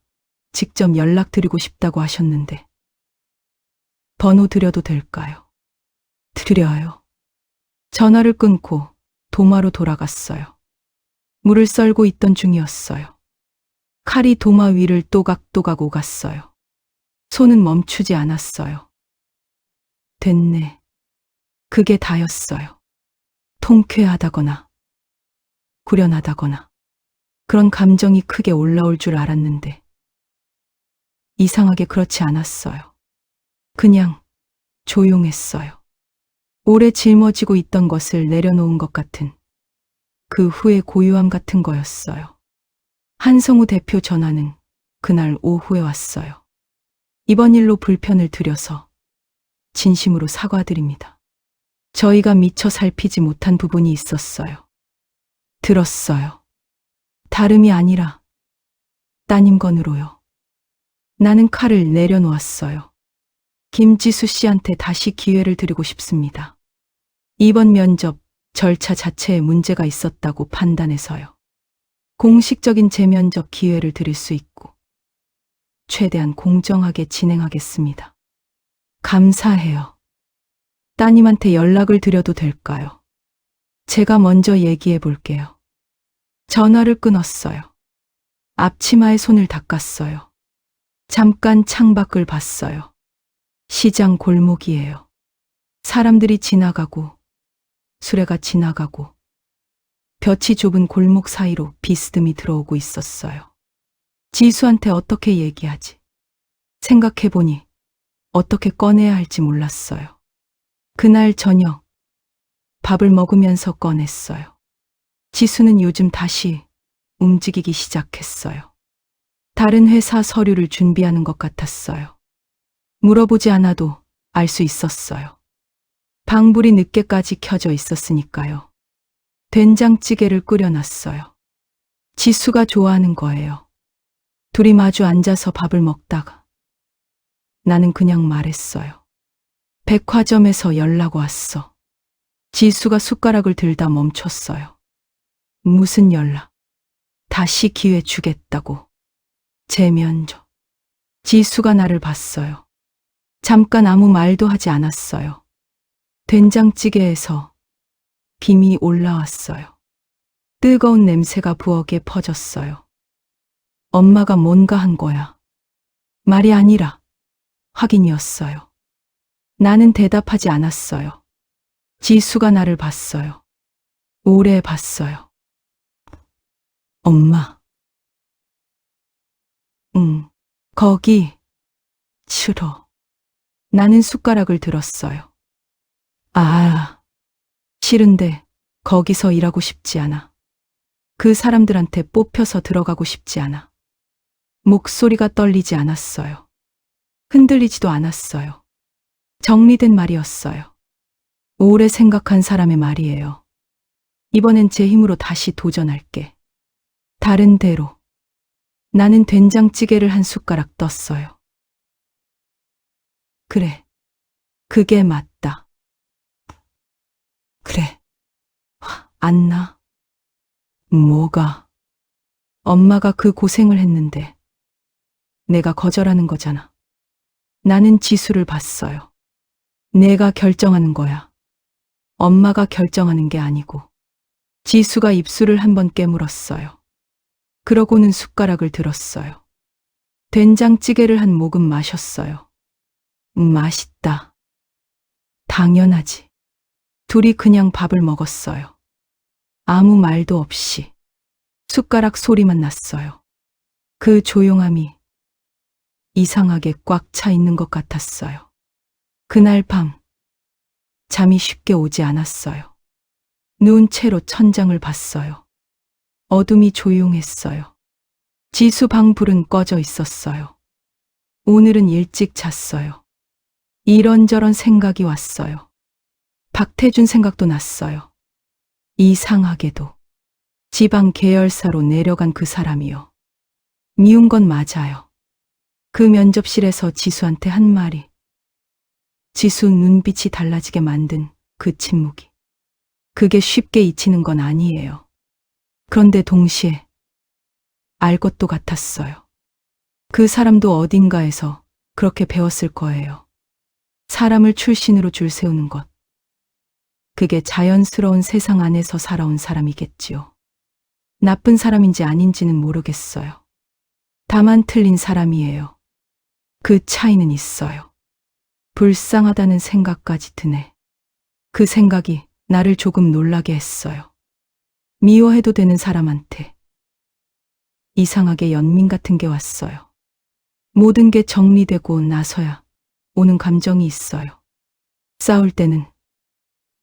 직접 연락드리고 싶다고 하셨는데 번호 드려도 될까요? 드려요. 전화를 끊고 도마로 돌아갔어요. 물을 썰고 있던 중이었어요. 칼이 도마 위를 또각또각 오갔어요. 손은 멈추지 않았어요. 됐네. 그게 다였어요. 통쾌하다거나 후련하다거나 그런 감정이 크게 올라올 줄 알았는데 이상하게 그렇지 않았어요. 그냥 조용했어요. 오래 짊어지고 있던 것을 내려놓은 것 같은 그 후의 고요함 같은 거였어요. 한성우 대표 전화는 그날 오후에 왔어요. 이번 일로 불편을 드려서 진심으로 사과드립니다. 저희가 미처 살피지 못한 부분이 있었어요. 들었어요. 다름이 아니라 따님 건으로요. 나는 칼을 내려놓았어요. 김지수 씨한테 다시 기회를 드리고 싶습니다. 이번 면접 절차 자체에 문제가 있었다고 판단해서요. 공식적인 재면접 기회를 드릴 수 있고 최대한 공정하게 진행하겠습니다. 감사해요. 따님한테 연락을 드려도 될까요? 제가 먼저 얘기해 볼게요. 전화를 끊었어요. 앞치마에 손을 닦았어요. 잠깐 창밖을 봤어요. 시장 골목이에요. 사람들이 지나가고 수레가 지나가고 볕이 좁은 골목 사이로 비스듬히 들어오고 있었어요. 지수한테 어떻게 얘기하지? 생각해보니 어떻게 꺼내야 할지 몰랐어요. 그날 저녁 밥을 먹으면서 꺼냈어요. 지수는 요즘 다시 움직이기 시작했어요. 다른 회사 서류를 준비하는 것 같았어요. 물어보지 않아도 알 수 있었어요. 방불이 늦게까지 켜져 있었으니까요. 된장찌개를 끓여놨어요. 지수가 좋아하는 거예요. 둘이 마주 앉아서 밥을 먹다가 나는 그냥 말했어요. 백화점에서 연락 왔어. 지수가 숟가락을 들다 멈췄어요. 무슨 연락? 다시 기회 주겠다고. 재면접. 지수가 나를 봤어요. 잠깐 아무 말도 하지 않았어요. 된장찌개에서 김이 올라왔어요. 뜨거운 냄새가 부엌에 퍼졌어요. 엄마가 뭔가 한 거야. 말이 아니라 확인이었어요. 나는 대답하지 않았어요. 지수가 나를 봤어요. 오래 봤어요. 엄마. 응, 거기 싫어. 나는 숟가락을 들었어요. 아, 싫은데 거기서 일하고 싶지 않아. 그 사람들한테 뽑혀서 들어가고 싶지 않아. 목소리가 떨리지 않았어요. 흔들리지도 않았어요. 정리된 말이었어요. 오래 생각한 사람의 말이에요. 이번엔 제 힘으로 다시 도전할게. 다른 데로. 나는 된장찌개를 한 숟가락 떴어요. 그래. 그게 맞다. 그래. 안 나. 뭐가? 엄마가 그 고생을 했는데 내가 거절하는 거잖아. 나는 지수를 봤어요. 내가 결정하는 거야. 엄마가 결정하는 게 아니고. 지수가 입술을 한번 깨물었어요. 그러고는 숟가락을 들었어요. 된장찌개를 한 모금 마셨어요. 맛있다. 당연하지. 둘이 그냥 밥을 먹었어요. 아무 말도 없이. 숟가락 소리만 났어요. 그 조용함이 이상하게 꽉 차 있는 것 같았어요. 그날 밤, 잠이 쉽게 오지 않았어요. 누운 채로 천장을 봤어요. 어둠이 조용했어요. 지수 방 불은 꺼져 있었어요. 오늘은 일찍 잤어요. 이런저런 생각이 왔어요. 박태준 생각도 났어요. 이상하게도 지방 계열사로 내려간 그 사람이요. 미운 건 맞아요. 그 면접실에서 지수한테 한 말이. 지수 눈빛이 달라지게 만든 그 침묵이. 그게 쉽게 잊히는 건 아니에요. 그런데 동시에 알 것도 같았어요. 그 사람도 어딘가에서 그렇게 배웠을 거예요. 사람을 출신으로 줄 세우는 것. 그게 자연스러운 세상 안에서 살아온 사람이겠지요. 나쁜 사람인지 아닌지는 모르겠어요. 다만 틀린 사람이에요. 그 차이는 있어요. 불쌍하다는 생각까지 드네. 그 생각이 나를 조금 놀라게 했어요. 미워해도 되는 사람한테 이상하게 연민 같은 게 왔어요. 모든 게 정리되고 나서야 오는 감정이 있어요. 싸울 때는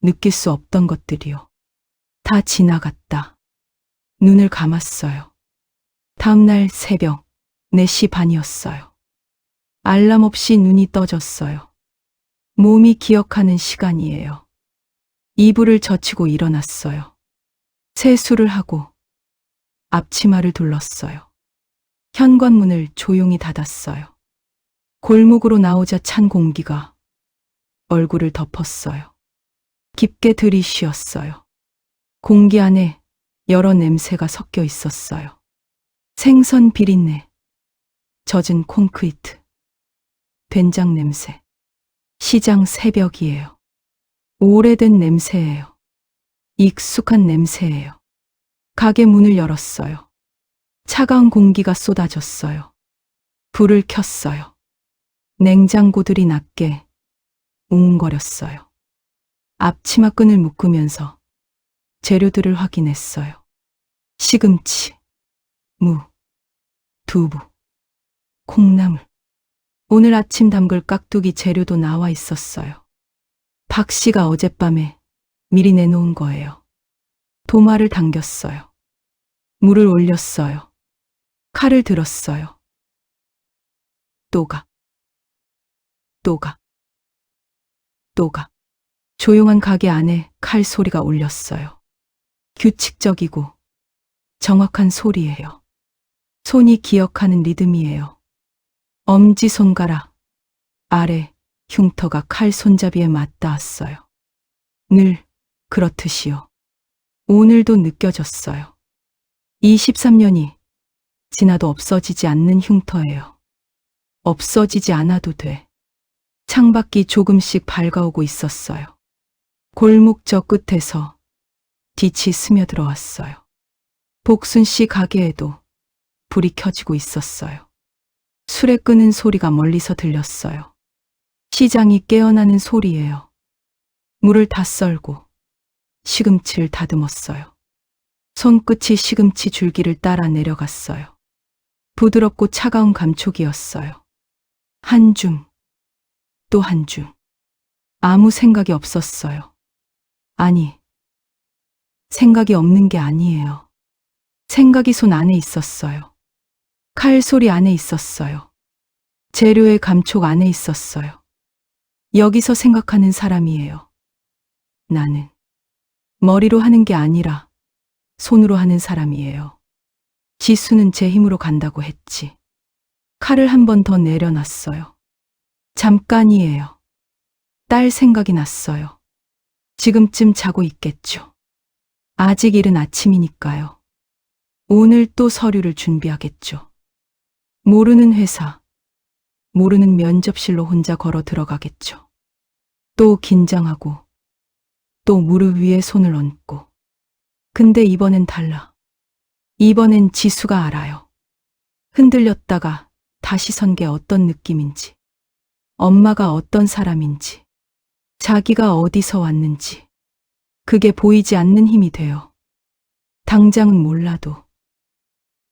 느낄 수 없던 것들이요. 다 지나갔다. 눈을 감았어요. 다음날 새벽 4시 반이었어요. 알람 없이 눈이 떠졌어요. 몸이 기억하는 시간이에요. 이불을 젖히고 일어났어요. 세수를 하고 앞치마를 둘렀어요. 현관문을 조용히 닫았어요. 골목으로 나오자 찬 공기가 얼굴을 덮었어요. 깊게 들이쉬었어요. 공기 안에 여러 냄새가 섞여 있었어요. 생선 비린내, 젖은 콘크리트, 된장 냄새. 시장 새벽이에요. 오래된 냄새예요. 익숙한 냄새예요. 가게 문을 열었어요. 차가운 공기가 쏟아졌어요. 불을 켰어요. 냉장고들이 낮게 웅거렸어요. 앞치마 끈을 묶으면서 재료들을 확인했어요. 시금치, 무, 두부, 콩나물. 오늘 아침 담글 깍두기 재료도 나와 있었어요. 박 씨가 어젯밤에 미리 내놓은 거예요. 도마를 당겼어요. 물을 올렸어요. 칼을 들었어요. 또가. 조용한 가게 안에 칼 소리가 울렸어요. 규칙적이고 정확한 소리예요. 손이 기억하는 리듬이에요. 엄지손가락 아래 흉터가 칼 손잡이에 맞닿았어요. 늘 그렇듯이요. 오늘도 느껴졌어요. 23년이 지나도 없어지지 않는 흉터예요. 없어지지 않아도 돼. 창밖이 조금씩 밝아오고 있었어요. 골목 저 끝에서 빛이 스며들어왔어요. 복순 씨 가게에도 불이 켜지고 있었어요. 술에 끄는 소리가 멀리서 들렸어요. 시장이 깨어나는 소리예요. 물을 다 썰고 시금치를 다듬었어요. 손끝이 시금치 줄기를 따라 내려갔어요. 부드럽고 차가운 감촉이었어요. 한 줌, 또 한 줌. 아무 생각이 없었어요. 아니, 생각이 없는 게 아니에요. 생각이 손 안에 있었어요. 칼 소리 안에 있었어요. 재료의 감촉 안에 있었어요. 여기서 생각하는 사람이에요. 나는 머리로 하는 게 아니라 손으로 하는 사람이에요. 지수는 제 힘으로 간다고 했지. 칼을 한 번 더 내려놨어요. 잠깐이에요. 딸 생각이 났어요. 지금쯤 자고 있겠죠. 아직 이른 아침이니까요. 오늘 또 서류를 준비하겠죠. 모르는 회사, 모르는 면접실로 혼자 걸어 들어가겠죠. 또 긴장하고, 또 무릎 위에 손을 얹고. 근데 이번엔 달라. 이번엔 지수가 알아요. 흔들렸다가 다시 선 게 어떤 느낌인지, 엄마가 어떤 사람인지, 자기가 어디서 왔는지, 그게 보이지 않는 힘이 돼요. 당장은 몰라도,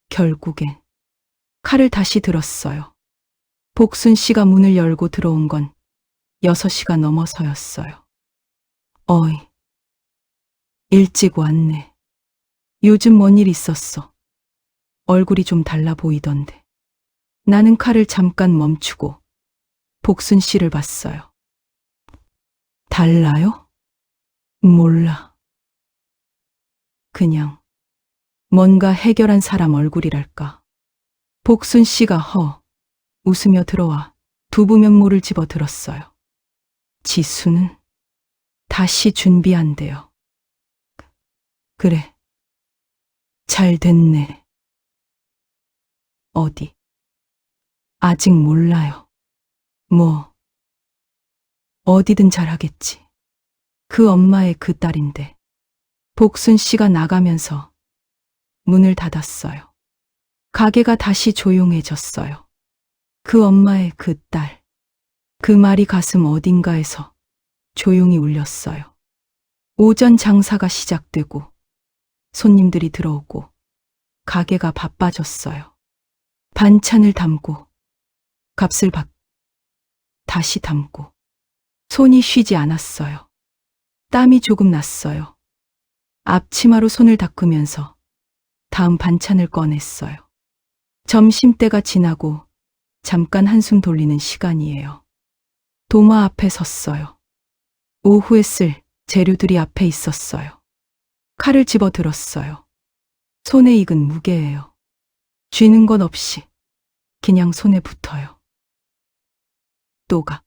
결국엔 칼을 다시 들었어요. 복순 씨가 문을 열고 들어온 건 6시가 넘어서였어요. 어이, 일찍 왔네. 요즘 뭔 일 있었어? 얼굴이 좀 달라 보이던데. 나는 칼을 잠깐 멈추고 복순 씨를 봤어요. 달라요? 몰라. 그냥 뭔가 해결한 사람 얼굴이랄까. 복순 씨가 웃으며 들어와 두부 면모를 집어 들었어요. 지수는 다시 준비한대요. 그래. 잘 됐네. 어디? 아직 몰라요. 어디든 잘하겠지. 그 엄마의 그 딸인데. 복순 씨가 나가면서 문을 닫았어요. 가게가 다시 조용해졌어요. 그 엄마의 그 딸. 그 말이 가슴 어딘가에서 조용히 울렸어요. 오전 장사가 시작되고 손님들이 들어오고 가게가 바빠졌어요. 반찬을 담고 값을 받 다시 담고 손이 쉬지 않았어요. 땀이 조금 났어요. 앞치마로 손을 닦으면서 다음 반찬을 꺼냈어요. 점심때가 지나고 잠깐 한숨 돌리는 시간이에요. 도마 앞에 섰어요. 오후에 쓸 재료들이 앞에 있었어요. 칼을 집어 들었어요. 손에 익은 무게예요. 쥐는 것 없이 그냥 손에 붙어요. 또가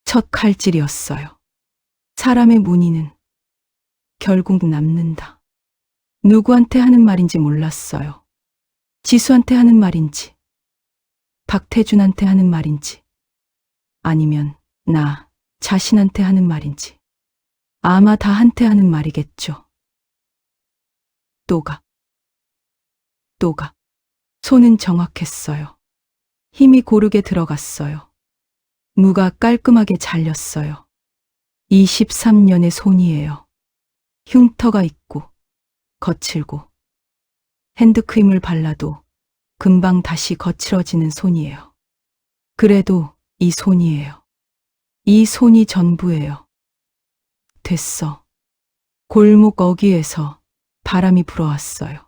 첫 칼질이었어요. 사람의 무늬는 결국 남는다. 누구한테 하는 말인지 몰랐어요. 지수한테 하는 말인지, 박태준한테 하는 말인지, 아니면 나 자신한테 하는 말인지. 아마 다 한테 하는 말이겠죠. 또가 손은 정확했어요. 힘이 고르게 들어갔어요. 무가 깔끔하게 잘렸어요. 23년의 손이에요. 흉터가 있고 거칠고 핸드크림을 발라도 금방 다시 거칠어지는 손이에요. 그래도 이 손이에요. 이 손이 전부예요. 됐어. 골목 어귀에서 바람이 불어왔어요.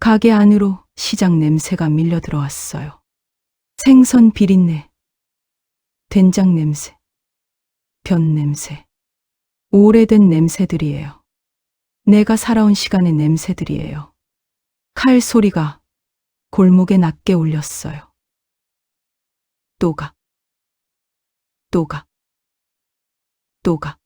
가게 안으로 시장 냄새가 밀려 들어왔어요. 생선 비린내, 된장 냄새, 변 냄새, 오래된 냄새들이에요. 내가 살아온 시간의 냄새들이에요. 칼 소리가 골목에 낮게 울렸어요. 또가